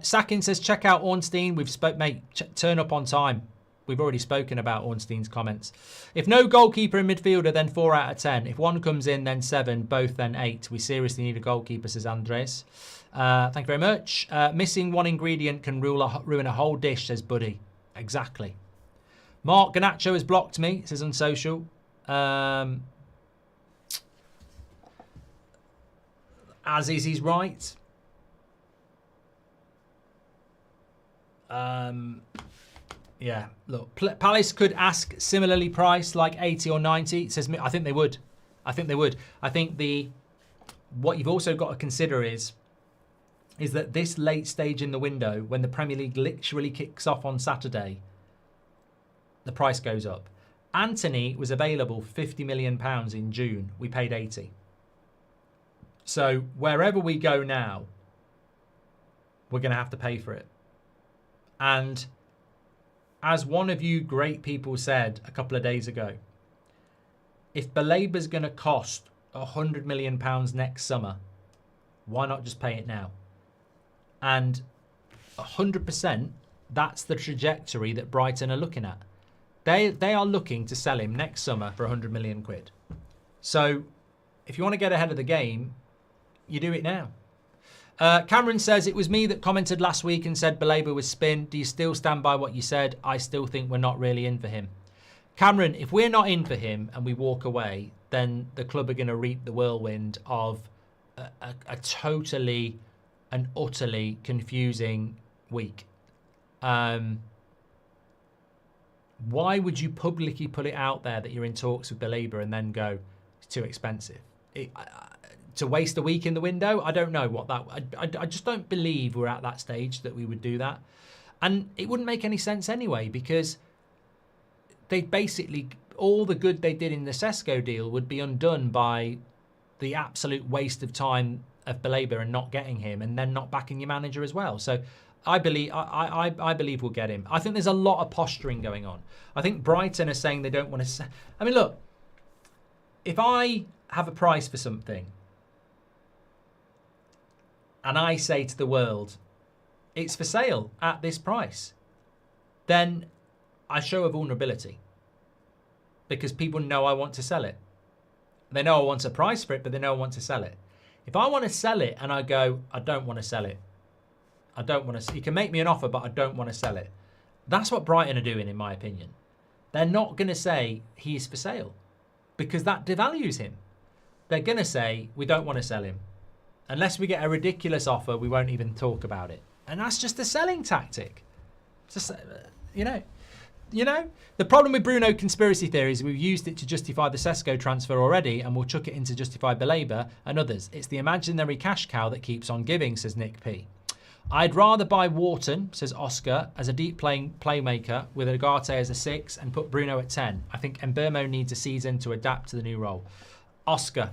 Sakin says, check out Ornstein. We've spoke, mate, turn up on time. We've already spoken about Ornstein's comments. If no goalkeeper in midfielder, then 4 out of 10. If one comes in, then 7. Both, then 8. We seriously need a goalkeeper, says Andres. Thank you very much. Missing one ingredient can ruin a whole dish, says Buddy. Exactly. Mark Ganacho has blocked me, says on social. As is his right. Yeah, look, Palace could ask similarly priced, like 80 or 90. It says, I think they would. I think they would. I think what you've also got to consider is that this late stage in the window, when the Premier League literally kicks off on Saturday, the price goes up. Anthony was available £50 million in June. We paid 80. So wherever we go now, we're going to have to pay for it. And as one of you great people said a couple of days ago, if Baleba's going to cost £100 million next summer, why not just pay it now? And 100%, that's the trajectory that Brighton are looking at. They are looking to sell him next summer for 100 million quid. So if you want to get ahead of the game, you do it now. Cameron says, it was me that commented last week and said Baleba was spin. Do you still stand by what you said? I still think we're not really in for him. Cameron, if we're not in for him and we walk away, then the club are going to reap the whirlwind of a totally and utterly confusing week. Why would you publicly put it out there that you're in talks with Baleba and then go, it's too expensive? To waste a week in the window? I don't know what that... I just don't believe we're at that stage that we would do that. And it wouldn't make any sense anyway, because they basically... all the good they did in the Sesko deal would be undone by the absolute waste of time of Baleba and not getting him, and then not backing your manager as well. So I believe we'll get him. I think there's a lot of posturing going on. I think Brighton are saying they don't want to... I mean, look, if I have a price for something and I say to the world, it's for sale at this price, then I show a vulnerability, because people know I want to sell it. They know I want a price for it, but they know I want to sell it. If I want to sell it and I go, I don't want to sell it. I don't want to... You can make me an offer, but I don't want to sell it. That's what Brighton are doing, in my opinion. They're not going to say he's for sale, because that devalues him. They're going to say, we don't want to sell him. Unless we get a ridiculous offer, we won't even talk about it. And that's just a selling tactic. Just, you know, the problem with Bruno conspiracy theories, we've used it to justify the Sesko transfer already, and we'll chuck it in to justify Baleba and others. It's the imaginary cash cow that keeps on giving, says Nick P. I'd rather buy Wharton, says Oscar, as a deep playing playmaker with Agate as a 6 and put Bruno at 10. I think Mbermo needs a season to adapt to the new role. Oscar,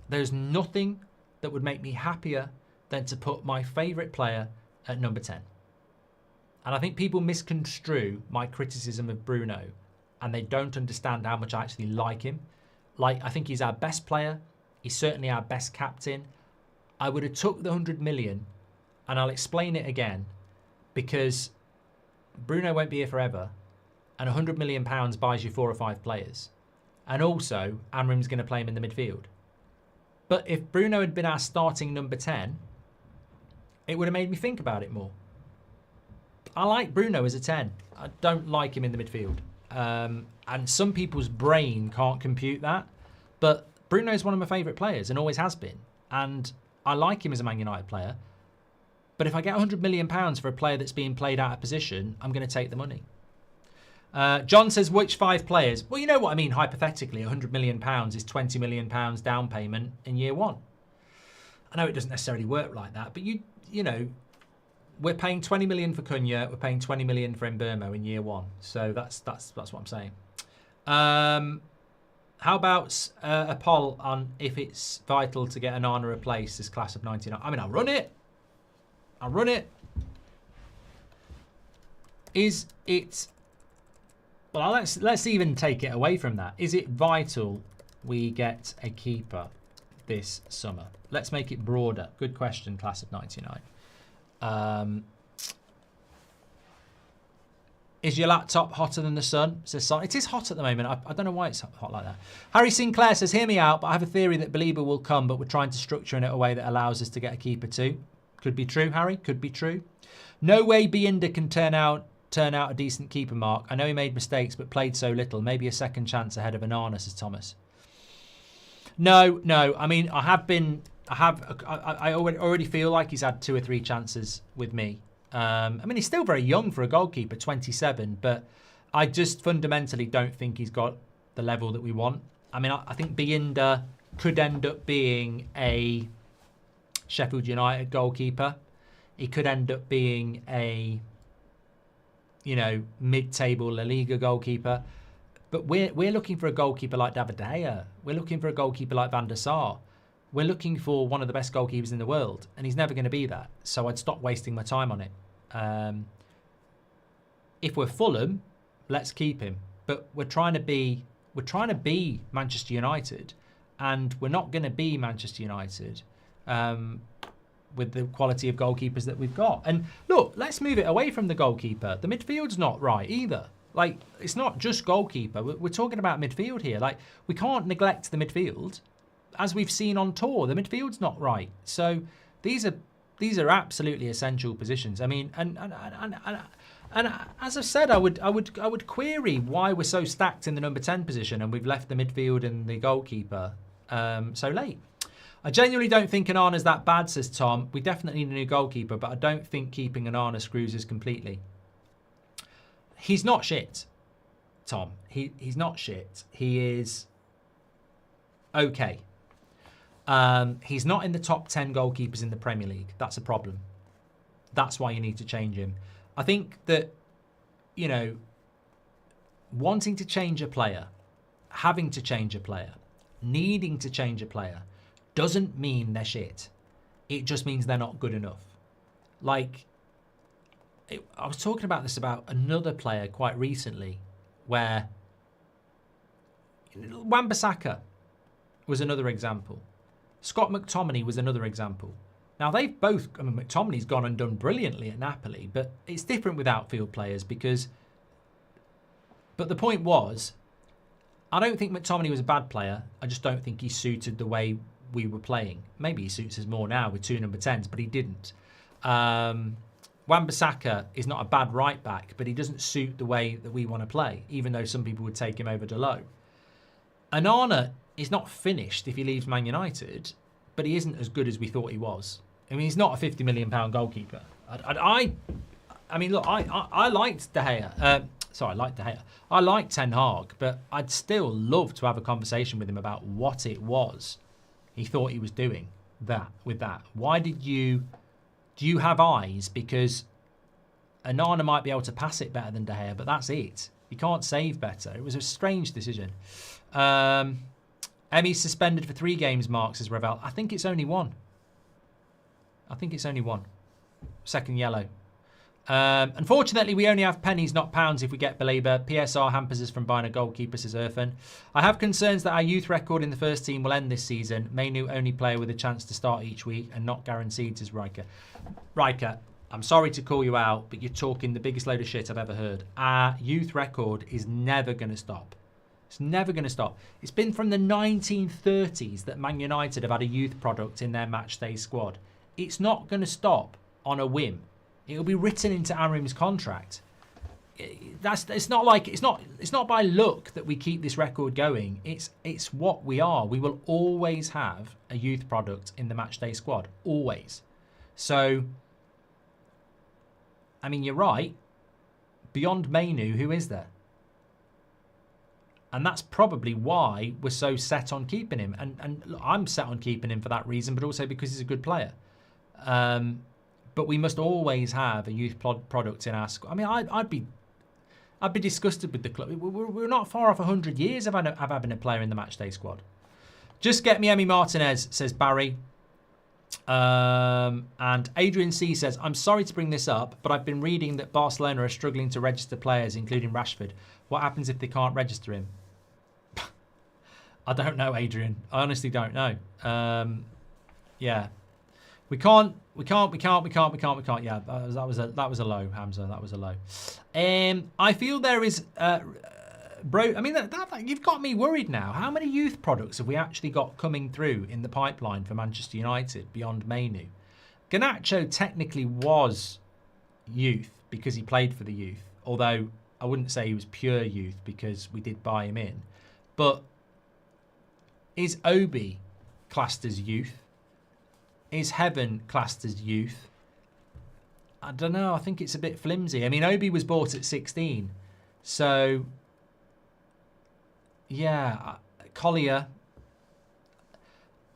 there's nothing that would make me happier than to put my favourite player at number 10. And I think people misconstrue my criticism of Bruno, and they don't understand how much I actually like him. Like, I think he's our best player. He's certainly our best captain. I would have took the 100 million, and I'll explain it again, because Bruno won't be here forever, and £100 million buys you 4 or 5 players. And also, Amorim's going to play him in the midfield. But if Bruno had been our starting number 10, it would have made me think about it more. I like Bruno as a 10. I don't like him in the midfield. And some people's brain can't compute that. But Bruno is one of my favourite players and always has been. And I like him as a Man United player. But if I get £100 million for a player that's being played out of position, I'm going to take the money. John says, which 5 players? Well, you know what I mean, hypothetically, £100 million is £20 million down payment in year 1. I know it doesn't necessarily work like that, but you know, we're paying 20 million for Cunha, we're paying 20 million for Mbeumo in year 1. So that's what I'm saying. How about a poll on if it's vital to get Onana replaced this class of 99? I mean, I'll run it. Is it... Well, let's even take it away from that. Is it vital we get a keeper this summer? Let's make it broader. Good question, class of 99. Is your laptop hotter than the sun? Says Son. It is hot at the moment. I don't know why it's hot like that. Harry Sinclair says, hear me out, but I have a theory that Baleba will come, but we're trying to structure in it a way that allows us to get a keeper too. Could be true, Harry. Could be true. No way Bayindir can turn out a decent keeper, Mark. I know he made mistakes, but played so little. Maybe a second chance ahead of Onana, says Thomas. No. I mean, I already feel like he's had 2 or 3 chances with me. I mean, he's still very young for a goalkeeper, 27, but I just fundamentally don't think he's got the level that we want. I mean, I think Bayindir could end up being a Sheffield United goalkeeper. He could end up being a, you know, mid-table La Liga goalkeeper. But we're looking for a goalkeeper like David De Gea. We're looking for a goalkeeper like Van der Sar. We're looking for one of the best goalkeepers in the world, and he's never going to be that. So I'd stop wasting my time on it. If we're Fulham, let's keep him. But we're trying to be Manchester United, and we're not going to be Manchester United with the quality of goalkeepers that we've got. And look, let's move it away from the goalkeeper. The midfield's not right either. Like, it's not just goalkeeper. We're talking about midfield here. Like, we can't neglect the midfield. As we've seen on tour, the midfield's not right. So these are absolutely essential positions. I mean, and as I've said, I would query why we're so stacked in the number 10 position and we've left the midfield and the goalkeeper so late. I genuinely don't think Onana's that bad, says Tom. We definitely need a new goalkeeper, but I don't think keeping Onana screws us completely. He's not shit, Tom. He's not shit. He is okay. He's not in the top 10 goalkeepers in the Premier League. That's a problem. That's why you need to change him. I think that, you know, wanting to change a player, having to change a player, needing to change a player doesn't mean they're shit. It just means they're not good enough. Like, I was talking about this about another player quite recently where Wan-Bissaka was another example. Scott McTominay was another example. Now, they've both... I mean, McTominay's gone and done brilliantly at Napoli, but it's different with outfield players because... But the point was, I don't think McTominay was a bad player. I just don't think he suited the way we were playing. Maybe he suits us more now with 2 number 10s, but he didn't. Wan-Bissaka is not a bad right back, but he doesn't suit the way that we want to play, even though some people would take him over Dalot. Onana is not finished if he leaves Man United, but he isn't as good as we thought he was. I mean, he's not a £50 million goalkeeper. I mean, look, I liked De Gea. Sorry, I liked De Gea. I liked Ten Hag, but I'd still love to have a conversation with him about what it was he thought he was doing with that. Why did you... Do you have eyes? Because Onana might be able to pass it better than De Gea, but that's it. He can't save better. It was a strange decision. Emmy's suspended for 3 games, Mark, says Ravel. I think it's only 1. Second yellow. Unfortunately, we only have pennies, not pounds, if we get Baleba. PSR hampers us from buying a goalkeeper, says Irfan. I have concerns that our youth record in the first team will end this season. Mainu only player with a chance to start each week and not guaranteed, says Riker. Riker, I'm sorry to call you out, but you're talking the biggest load of shit I've ever heard. Our youth record is never going to stop. It's never going to stop. It's been from the 1930s that Man United have had a youth product in their matchday squad. It's not going to stop on a whim. It'll be written into Amorim's contract. It's not by luck that we keep this record going. It's what we are. We will always have a youth product in the matchday squad. Always. So I mean, you're right. Beyond Mainu, who is there? And that's probably why we're so set on keeping him. And look, I'm set on keeping him for that reason, but also because he's a good player. But we must always have a youth product in our squad. I mean, I'd be disgusted with the club. We're not far off 100 years of having a player in the matchday squad. Just get me Emi Martinez, says Barry. And Adrian C says, I'm sorry to bring this up, but I've been reading that Barcelona are struggling to register players, including Rashford. What happens if they can't register him? I don't know, Adrian. I honestly don't know. Yeah. We can't. Yeah, that was a low, Hamza. That was a low. I feel there is, bro. I mean, that you've got me worried now. How many youth products have we actually got coming through in the pipeline for Manchester United beyond Mainu? Garnacho technically was youth because he played for the youth, although I wouldn't say he was pure youth because we did buy him in. But is Obi classed as youth? Is Heaven classed as youth? I don't know. I think it's a bit flimsy. I mean, Obi was bought at 16. So, yeah. Collier.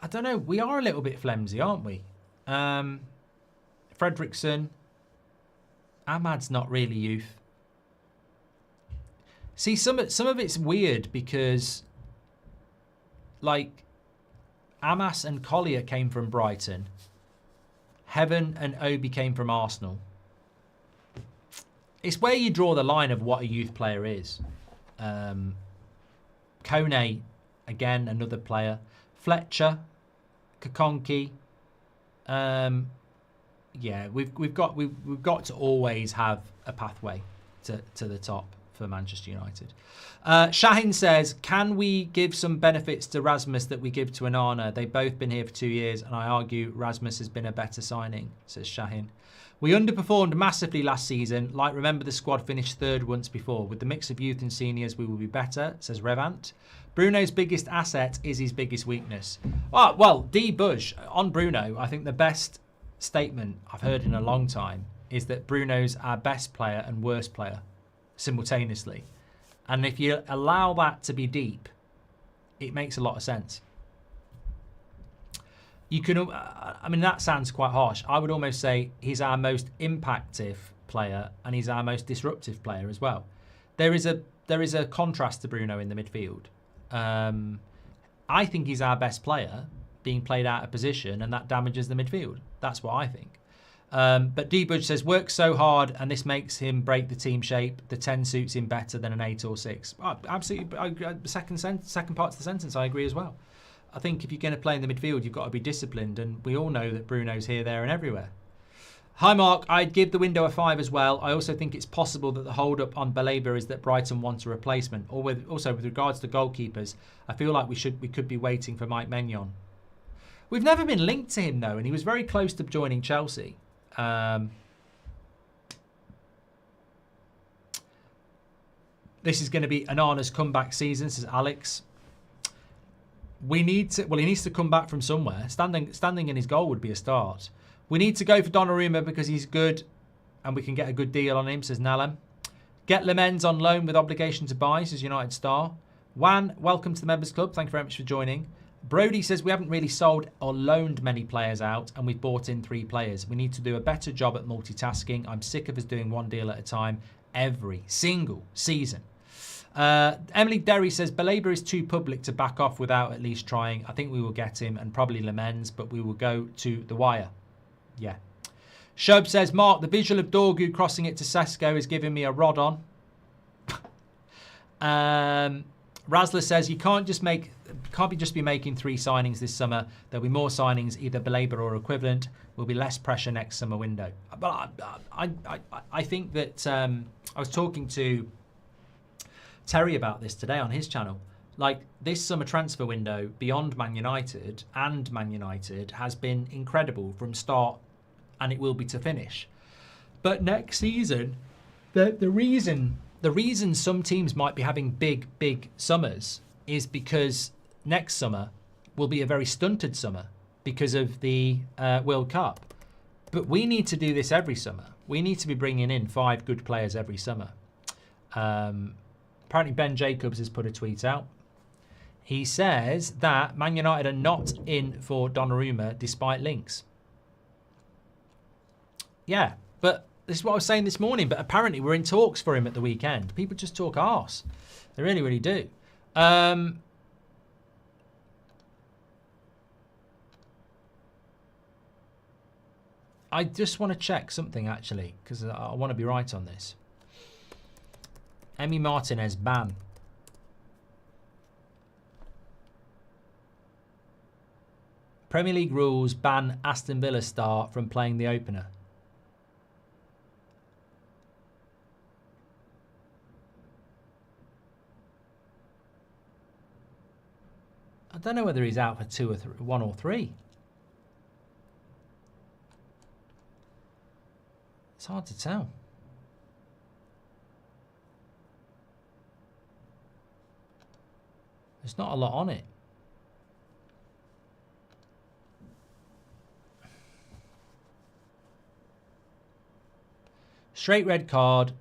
I don't know. We are a little bit flimsy, aren't we? Fredrickson. Ahmad's not really youth. See, some of it's weird because, like, Amas and Collier came from Brighton. Heaven and Obi came from Arsenal. It's where you draw the line of what a youth player is. Kone, again, another player. Fletcher, Kakonki. Yeah, we've got to always have a pathway to the top for Manchester United. Shahin says, can we give some benefits to Rasmus that we give to Onana? They've both been here for 2 years, and I argue Rasmus has been a better signing, says Shahin. We underperformed massively last season. Like, remember the squad finished third once before. With the mix of youth and seniors, we will be better, says Revant. Bruno's biggest asset is his biggest weakness. Oh, well, D. Bush, on Bruno, I think the best statement I've heard in a long time is that Bruno's our best player and worst player simultaneously. And if you allow that to be deep, it makes a lot of sense. You can, I mean, that sounds quite harsh. I would almost say he's our most impactful player and he's our most disruptive player as well. There is a contrast to Bruno in the midfield. I think he's our best player being played out of position, and that damages the midfield. That's what I think. But D. Budge says, works so hard and this makes him break the team shape. The 10 suits him better than an 8 or 6. Oh, absolutely. Second part of the sentence, I agree as well. I think if you're going to play in the midfield, you've got to be disciplined. And we all know that Bruno's here, there and everywhere. Hi, Mark. I'd give the window a 5 as well. I also think it's possible that the hold-up on Baleba is that Brighton wants a replacement. Also, with regards to goalkeepers, I feel like we could be waiting for Mike Maignan. We've never been linked to him, though, and he was very close to joining Chelsea. This is going to be Onana's comeback season, says Alex. He needs to come back from somewhere. Standing in his goal would be a start. We need to go for Donnarumma because he's good and we can get a good deal on him, says Nalem. Get Lemens on loan with obligation to buy, says United Star. Wan, welcome to the Members Club. Thank you very much for joining. Brody says we haven't really sold or loaned many players out and we've bought in 3 players. We need to do a better job at multitasking. I'm sick of us doing one deal at a time every single season. Emily Derry says Baleba is too public to back off without at least trying. I think we will get him and probably Lemens, but we will go to the wire. Yeah. Shob says, Mark, the visual of Dorgu crossing it to Sesko is giving me a rod on. Rasler says you can't just be making 3 signings this summer. There'll be more signings, either Baleba or equivalent. Will be less pressure next summer window. But I think that I was talking to Terry about this today on his channel. Like, this summer transfer window beyond Man United and Man United has been incredible from start, and it will be to finish. But next season, the reason some teams might be having big summers is because next summer will be a very stunted summer because of the World Cup. But we need to do this every summer. We need to be bringing in 5 good players every summer. Apparently Ben Jacobs has put a tweet out. He says that Man United are not in for Donnarumma despite links. Yeah, but this is what I was saying this morning, but apparently we're in talks for him at the weekend. People just talk arse. They really, really do. I just want to check something, actually, because I want to be right on this. Emi Martinez ban. Premier League rules ban Aston Villa star from playing the opener. I don't know whether he's out for 2 or 1 or 3. It's hard to tell. There's not a lot on it. Straight red card.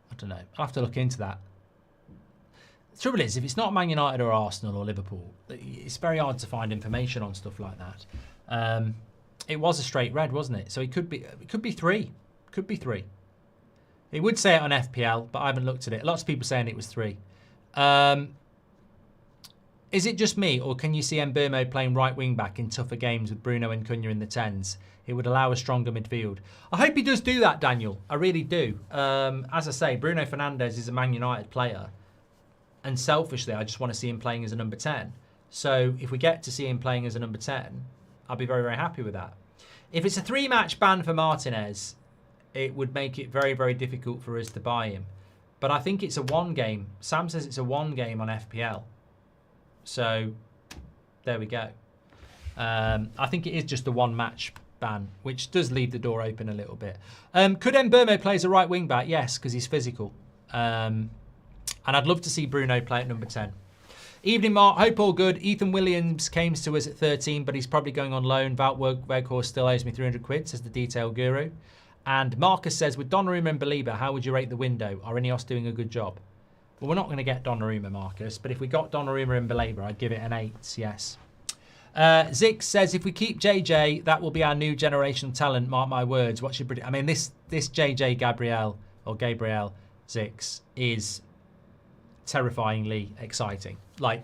I don't know. I'll have to look into that. The trouble is, if it's not Man United or Arsenal or Liverpool, it's very hard to find information on stuff like that. It was a straight red, wasn't it? So it could be 3. Could be 3. It would say it on FPL, but I haven't looked at it. Lots of people saying it was 3. Is it just me, or can you see Mbeumo playing right wing back in tougher games with Bruno and Cunha in the 10s? It would allow a stronger midfield. I hope he does do that, Daniel. I really do. As I say, Bruno Fernandes is a Man United player. And selfishly, I just want to see him playing as a number 10. So if we get to see him playing as a number 10, I'll be very, very happy with that. If it's a 3-match ban for Martinez, it would make it very, very difficult for us to buy him. But I think it's a 1 game. Sam says it's a 1 game on FPL. So there we go. I think it is just a 1-match ban, which does leave the door open a little bit. Could Mbeumo play as a right wing back? Yes, because he's physical. And I'd love to see Bruno play at number 10. Evening, Mark. Hope all good. Ethan Williams came to us at 13, but he's probably going on loan. Wout Weghorst still owes me 300 quid, says the detail guru. And Marcus says, with Donnarumma and Baleba, how would you rate the window? Are Ineos doing a good job? Well, we're not going to get Donnarumma, Marcus, but if we got Donnarumma and Baleba, I'd give it an 8, yes. Zix says, if we keep JJ, that will be our new generation talent, mark my words. What's your prediction? I mean, this JJ Gabriel Zix is terrifyingly exciting. Like,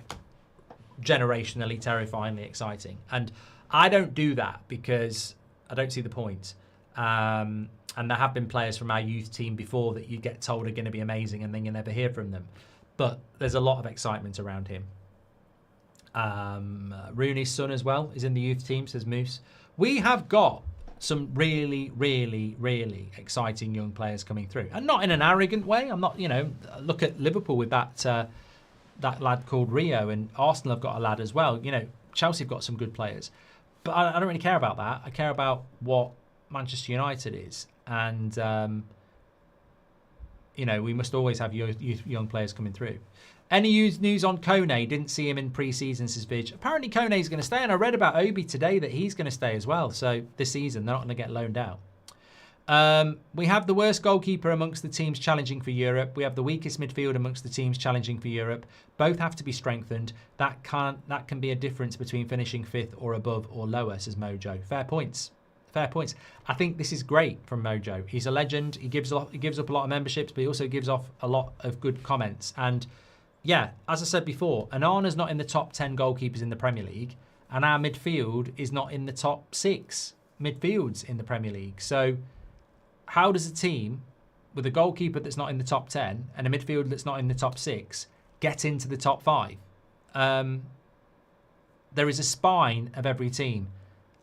generationally terrifyingly exciting. And I don't do that because I don't see the point. And there have been players from our youth team before that you get told are going to be amazing and then you never hear from them. But there's a lot of excitement around him. Rooney's son as well is in the youth team, says Moose. We have got some really, really, really exciting young players coming through. And not in an arrogant way. I'm not, look at Liverpool with that lad called Rio, and Arsenal have got a lad as well. Chelsea have got some good players. But I don't really care about that. I care about what Manchester United is. And, we must always have young players coming through. Any news on Kone? Didn't see him in pre-season, says Vidge. Apparently Kone's going to stay, and I read about Obi today that he's going to stay as well. So this season, they're not going to get loaned out. We have the worst goalkeeper amongst the teams challenging for Europe. We have the weakest midfield amongst the teams challenging for Europe. Both have to be strengthened. That can be a difference between finishing 5th or above or lower, says Mojo. Fair points. I think this is great from Mojo. He's a legend. He gives up a lot of memberships, but he also gives off a lot of good comments. And yeah, as I said before, Onana's not in the top 10 goalkeepers in the Premier League, and our midfield is not in the top 6 midfields in the Premier League. So how does a team with a goalkeeper that's not in the top 10 and a midfield that's not in the top 6 get into the top 5? There is a spine of every team.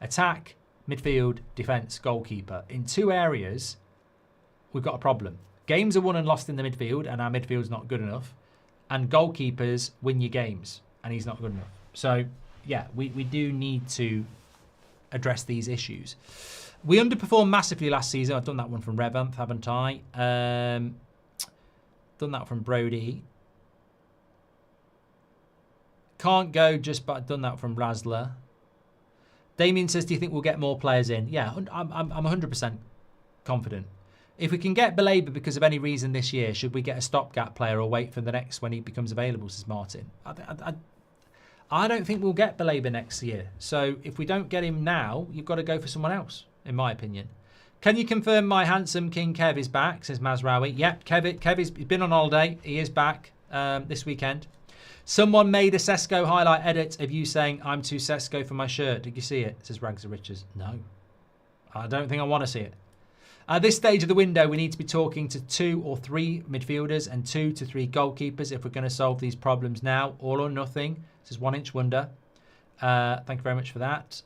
Attack, midfield, defence, goalkeeper. In 2 areas, we've got a problem. Games are won and lost in the midfield, and our midfield's not good enough. And goalkeepers win your games, and he's not good enough. So, yeah, we do need to address these issues. We underperformed massively last season. I've done that one from Revanth, haven't I? Done that from Brody. Can't go just, but I've done that from Rasler. Damien says, do you think we'll get more players in? Yeah, I'm 100% confident. If we can get Baleba because of any reason this year, should we get a stopgap player or wait for the next when he becomes available, says Martin. I don't think we'll get Baleba next year. So if we don't get him now, you've got to go for someone else, in my opinion. Can you confirm my handsome King Kev is back, says Mazraoui. Yep, Kev he's been on holiday. He is back this weekend. Someone made a Sesko highlight edit of you saying, I'm too Sesko for my shirt. Did you see it? Says Rags of Riches. No. I don't think I want to see it. At this stage of the window, we need to be talking to 2 or 3 midfielders and 2 to 3 goalkeepers if we're going to solve these problems now. All or nothing. This is 1 Inch Wonder. Thank you very much for that.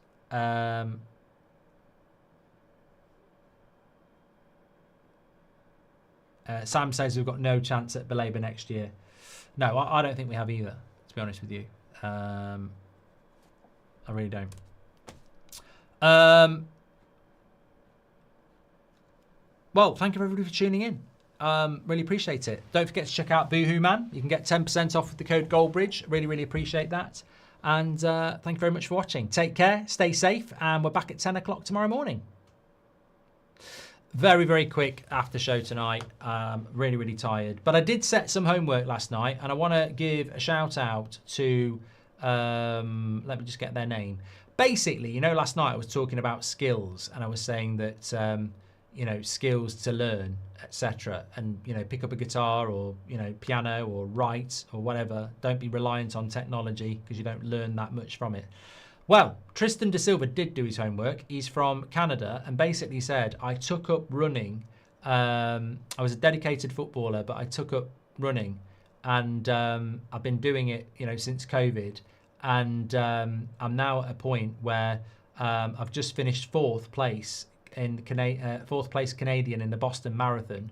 Sam says we've got no chance at Baleba next year. No, I don't think we have either, to be honest with you. I really don't. Well, thank you everybody for tuning in. Really appreciate it. Don't forget to check out Boohoo Man. You can get 10% off with the code Goldbridge. Really, really appreciate that. And thank you very much for watching. Take care, stay safe, and we're back at 10 o'clock tomorrow morning. Very, very quick after show tonight. Really, really tired. But I did set some homework last night, and I want to give a shout out to, let me just get their name. Basically, you know, last night I was talking about skills, and I was saying that, you know, skills to learn, etc. And, you know, pick up a guitar or, you know, piano or write or whatever. Don't be reliant on technology because you don't learn that much from it. Well, Tristan Da Silva did do his homework. He's from Canada and basically said, I took up running. I was a dedicated footballer, but I took up running and I've been doing it, you know, since COVID. And I'm now at a point where I've just finished 4th place in 4th place Canadian in the Boston Marathon.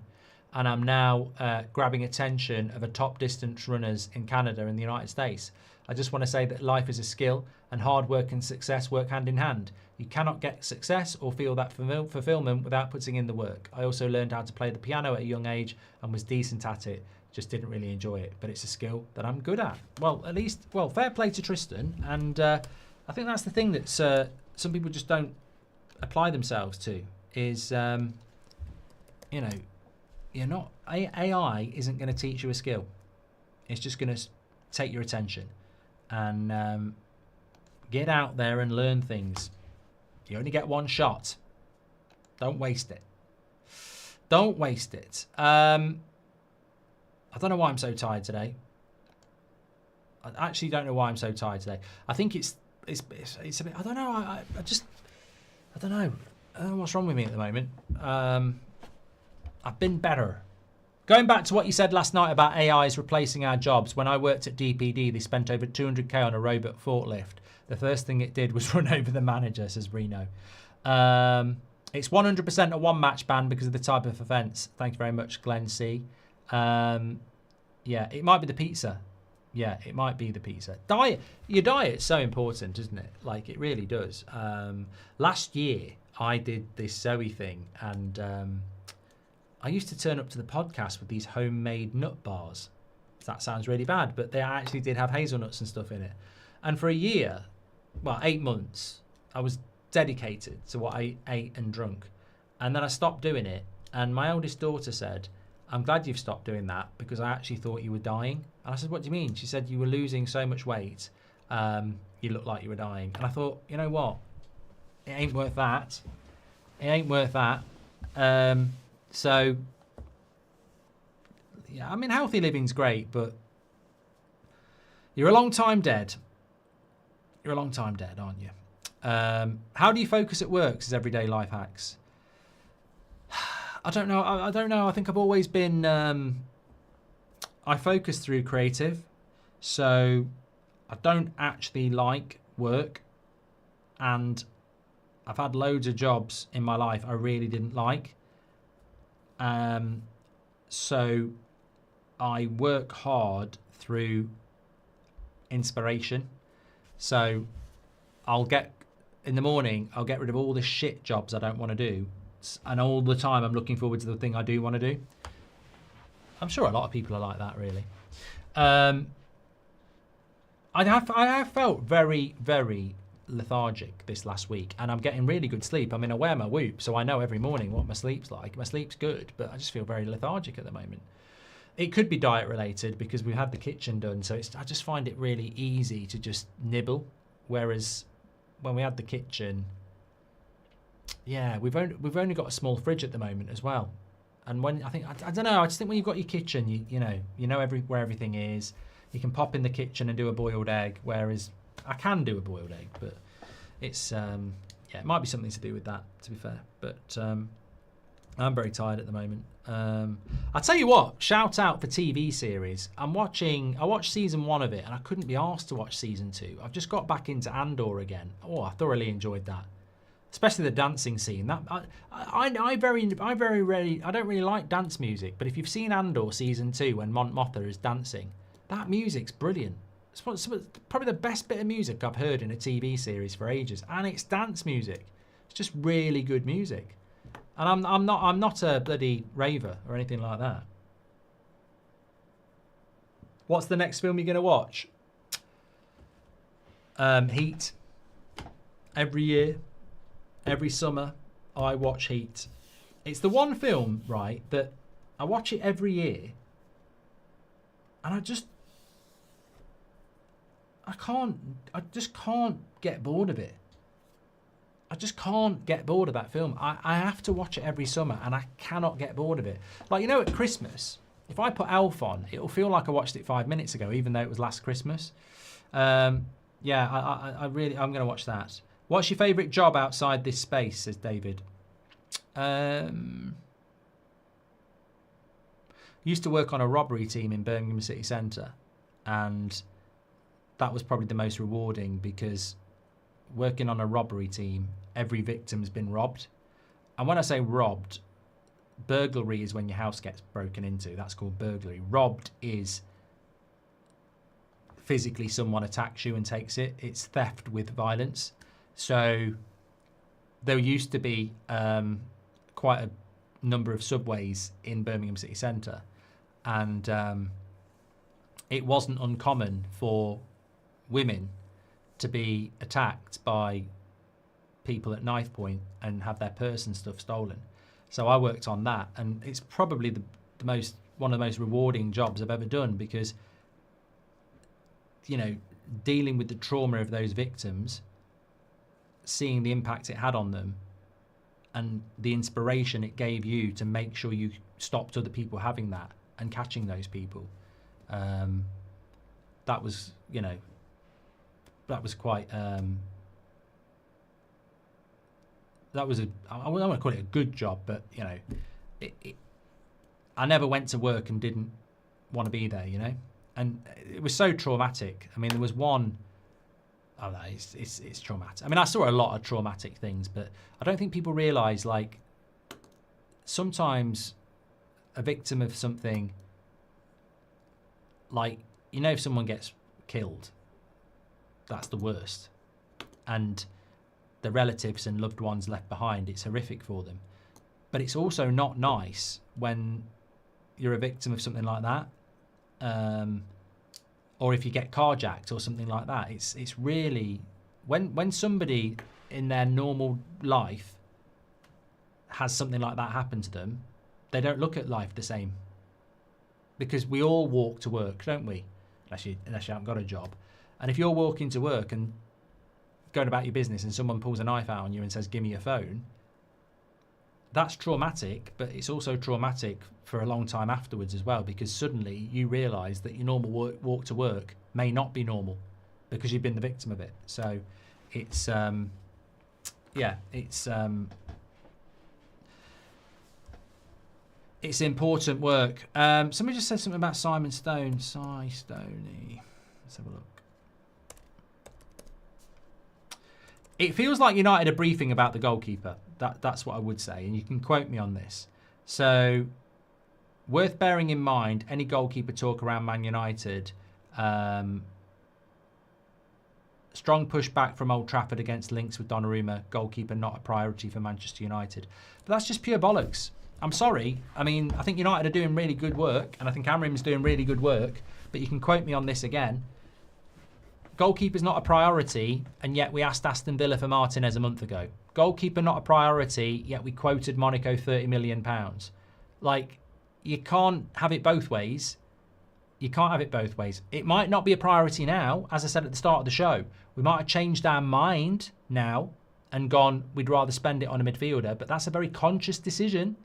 And I'm now grabbing attention of a top distance runners in Canada and the United States. I just want to say that life is a skill and hard work and success work hand in hand. You cannot get success or feel that fulfillment without putting in the work. I also learned how to play the piano at a young age and was decent at it. Just didn't really enjoy it, but it's a skill that I'm good at. Well, at least, well, fair play to Tristan. And I think that's the thing that some people just don't apply themselves to is, you know, you're not, AI isn't going to teach you a skill. It's just going to take your attention. And get out there and learn things. You only get one shot. Don't waste it. Don't waste it. I don't know why I'm so tired today. I actually don't know why I'm so tired today. I think it's a bit, I don't know. I don't know. I don't know what's wrong with me at the moment. I've been better. Going back to what you said last night about AIs replacing our jobs, when I worked at DPD, they spent over 200k on a robot forklift. The first thing it did was run over the manager, says Reno. It's 100% a one-match ban because of the type of offence. Thank you very much, Glenn C. Yeah, it might be the pizza. Yeah, it might be the pizza. Your diet's so important, isn't it? Like, it really does. Last year, I did this Zoe thing, and I used to turn up to the podcast with these homemade nut bars. That sounds really bad, but they actually did have hazelnuts and stuff in it. And for a year, well, 8 months, I was dedicated to what I ate and drunk. And then I stopped doing it. And my eldest daughter said, I'm glad you've stopped doing that because I actually thought you were dying. And I said, what do you mean? She said, you were losing so much weight. You looked like you were dying. And I thought, you know what? It ain't worth that. It ain't worth that. So, yeah, I mean, healthy living's great, but you're a long time dead. You're a long time dead, aren't you? How do you focus at work? Says Everyday Life Hacks. I don't know. I don't know. I think I've always been... I focus through creative. So I don't actually like work. And I've had loads of jobs in my life I really didn't like. So I work hard through inspiration. So I'll get, in the morning, I'll get rid of all the shit jobs I don't want to do. And all the time I'm looking forward to the thing I do want to do. I'm sure a lot of people are like that, really. I have felt very, very lethargic this last week, and I'm getting really good sleep. I mean, I wear my Whoop, so I know every morning what my sleep's like. My sleep's good, but I just feel very lethargic at the moment. It could be diet related because we've had the kitchen done, so I just find it really easy to just nibble. Whereas when we had the kitchen, yeah, we've only got a small fridge at the moment as well. And when I don't know, I just think when you've got your kitchen, you know where everything is. You can pop in the kitchen and do a boiled egg, whereas I can do a boiled egg, but it's it might be something to do with that, to be fair. But I'm very tired at the moment. I'll tell you what, shout out for TV series. I watched season 1 of it, and I couldn't be asked to watch season 2. I've just got back into Andor again. Oh, I thoroughly enjoyed that, especially the dancing scene. That I don't really like dance music, but if you've seen Andor season 2 when Mon Mothma is dancing, that music's brilliant. It's probably the best bit of music I've heard in a TV series for ages, and it's dance music. It's just really good music. And I'm not a bloody raver or anything like that. What's the next film you're going to watch? Heat. Every year, every summer, I watch Heat. It's the one film, right, that I watch it every year, and I just can't get bored of it. I just can't get bored of that film. I have to watch it every summer, and I cannot get bored of it. Like, you know, at Christmas, if I put Elf on, it'll feel like I watched it 5 minutes ago, even though it was last Christmas. Yeah, I'm going to watch that. What's your favourite job outside this space, says David? Used to work on a robbery team in Birmingham City Centre, and that was probably the most rewarding because working on a robbery team, every victim's been robbed. And when I say robbed, burglary is when your house gets broken into. That's called burglary. Robbed is physically someone attacks you and takes it. It's theft with violence. So there used to be quite a number of subways in Birmingham City Centre, and it wasn't uncommon for women to be attacked by people at knife point and have their purse and stuff stolen. So I worked on that, and it's probably one of the most rewarding jobs I've ever done, because, you know, dealing with the trauma of those victims, seeing the impact it had on them, and the inspiration it gave you to make sure you stopped other people having that and catching those people. That was, you know, that was quite, I don't want to call it a good job, but, you know, I never went to work and didn't want to be there, you know, and it was so traumatic. I mean, there was one, oh no, it's traumatic. I mean, I saw a lot of traumatic things, but I don't think people realise, like, sometimes a victim of something, like, you know, if someone gets killed, that's the worst. And the relatives and loved ones left behind, it's horrific for them. But it's also not nice when you're a victim of something like that. Or if you get carjacked or something like that. It's really, when somebody in their normal life has something like that happen to them, they don't look at life the same. Because we all walk to work, don't we? Unless you haven't got a job. And if you're walking to work and going about your business and someone pulls a knife out on you and says, give me your phone, that's traumatic, but it's also traumatic for a long time afterwards as well, because suddenly you realise that your normal walk to work may not be normal because you've been the victim of it. So it's, it's important work. Somebody just said something about Simon Stone. Cy Stoney. Let's have a look. It feels like United are briefing about the goalkeeper. That's what I would say, and you can quote me on this. So, worth bearing in mind, any goalkeeper talk around Man United. Strong pushback from Old Trafford against links with Donnarumma. Goalkeeper not a priority for Manchester United. But that's just pure bollocks. I'm sorry. I mean, I think United are doing really good work, and I think Amorim's doing really good work, but you can quote me on this again. Goalkeeper's not a priority, and yet we asked Aston Villa for Martinez a month ago. Goalkeeper not a priority, yet we quoted Monaco £30 million. Like, you can't have it both ways. You can't have it both ways. It might not be a priority now, as I said at the start of the show. We might have changed our mind now and gone, we'd rather spend it on a midfielder, but that's a very conscious decision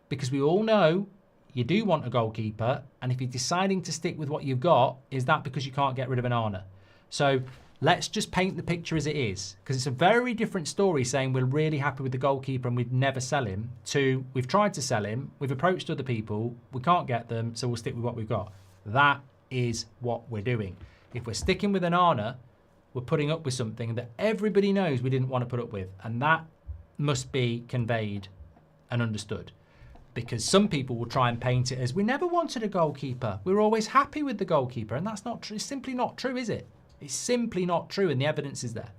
because we all know you do want a goalkeeper, and if you're deciding to stick with what you've got, is that because you can't get rid of Onana? So let's just paint the picture as it is, because it's a very different story saying we're really happy with the goalkeeper and we'd never sell him, to we've tried to sell him, we've approached other people, we can't get them, so we'll stick with what we've got. That is what we're doing. If we're sticking with Onana, we're putting up with something that everybody knows we didn't want to put up with, and that must be conveyed and understood. Because some people will try and paint it as we never wanted a goalkeeper. We were always happy with the goalkeeper, and that's not true. It's simply not true, is it? It's simply not true, and the evidence is there.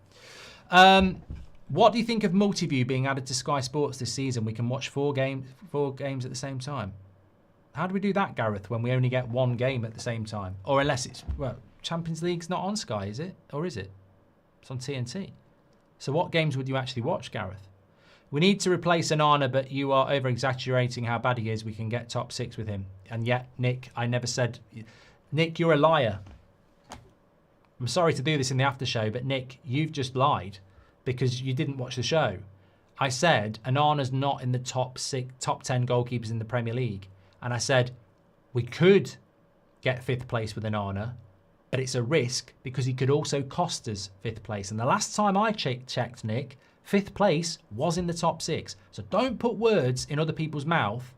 What do you think of Multiview being added to Sky Sports this season? We can watch four games at the same time. How do we do that, Gareth, when we only get one game at the same time? Or unless it's, well, Champions League's not on Sky, is it? Or is it? It's on TNT. So what games would you actually watch, Gareth? We need to replace Onana, but you are over-exaggerating how bad he is. We can get top 6 with him. And yet, Nick, I never said... Nick, you're a liar. I'm sorry to do this in the after show, but Nick, you've just lied because you didn't watch the show. I said Onana's not in the top 10 goalkeepers in the Premier League. And I said we could get 5th place with Onana, but it's a risk because he could also cost us 5th place. And the last time I checked, Nick, 5th place was in the top 6. So don't put words in other people's mouth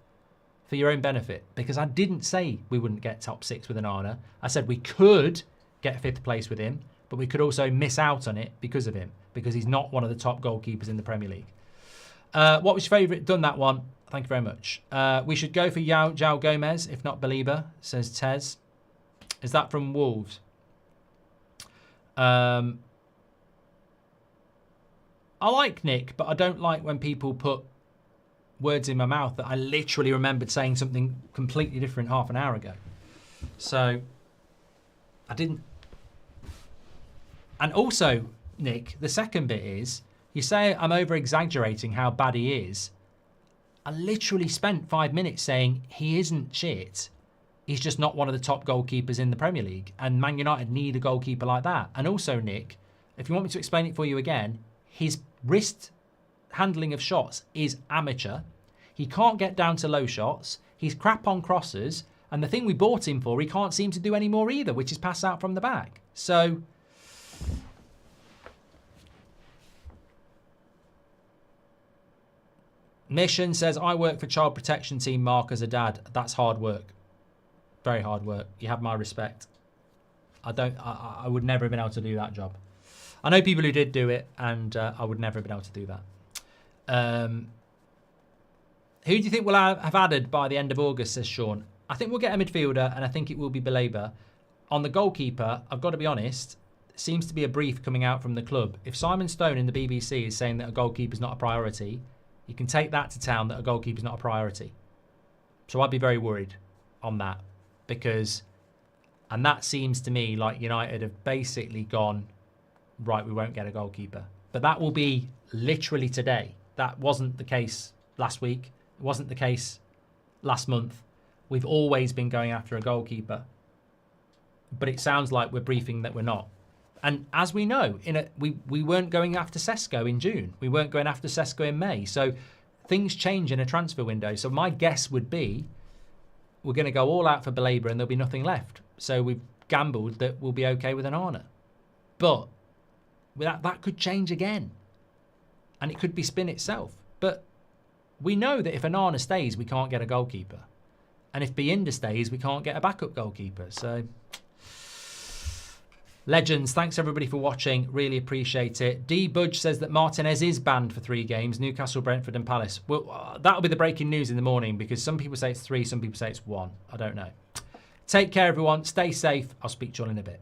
for your own benefit, because I didn't say we wouldn't get top 6 with Onana. I said we could get 5th place with him, but we could also miss out on it because of him, because he's not one of the top goalkeepers in the Premier League. What was your favourite? Done that one. Thank you very much. We should go for João Gomez, if not Baleba, says Tez. Is that from Wolves? I like Nick, but I don't like when people put words in my mouth that I literally remembered saying something completely different half an hour ago. So, I didn't. And also, Nick, the second bit is, you say I'm over-exaggerating how bad he is. I literally spent 5 minutes saying he isn't shit. He's just not one of the top goalkeepers in the Premier League. And Man United need a goalkeeper like that. And also, Nick, if you want me to explain it for you again, his wrist handling of shots is amateur. He can't get down to low shots. He's crap on crosses. And the thing we bought him for, he can't seem to do any more either, which is pass out from the back. So, Mission says, I work for Child Protection Team, Mark, as a dad. That's hard work. Very hard work. You have my respect. I would never have been able to do that job. I know people who did do it, and I would never have been able to do that. Who do you think we'll have added by the end of August, says Sean? I think we'll get a midfielder, and I think it will be Baleba. On the goalkeeper, I've got to be honest, it seems to be a brief coming out from the club. If Simon Stone in the BBC is saying that a goalkeeper is not a priority, you can take that to town that a goalkeeper is not a priority. So I'd be very worried on that, because, and that seems to me like United have basically gone, right, we won't get a goalkeeper. But that will be literally today. That wasn't the case last week. It wasn't the case last month. We've always been going after a goalkeeper. But it sounds like we're briefing that we're not. And as we know, we weren't going after Sesko in June. We weren't going after Sesko in May. So things change in a transfer window. So my guess would be we're going to go all out for Baleba and there'll be nothing left. So we've gambled that we'll be okay with Onana. But that could change again. And it could be spin itself. But we know that if Onana stays, we can't get a goalkeeper. And if Bayindir stays, we can't get a backup goalkeeper. So, legends, thanks everybody for watching. Really appreciate it. D. Budge says that Martinez is banned for 3 games. Newcastle, Brentford and Palace. Well, that'll be the breaking news in the morning, because some people say it's 3, some people say it's 1. I don't know. Take care, everyone. Stay safe. I'll speak to you all in a bit.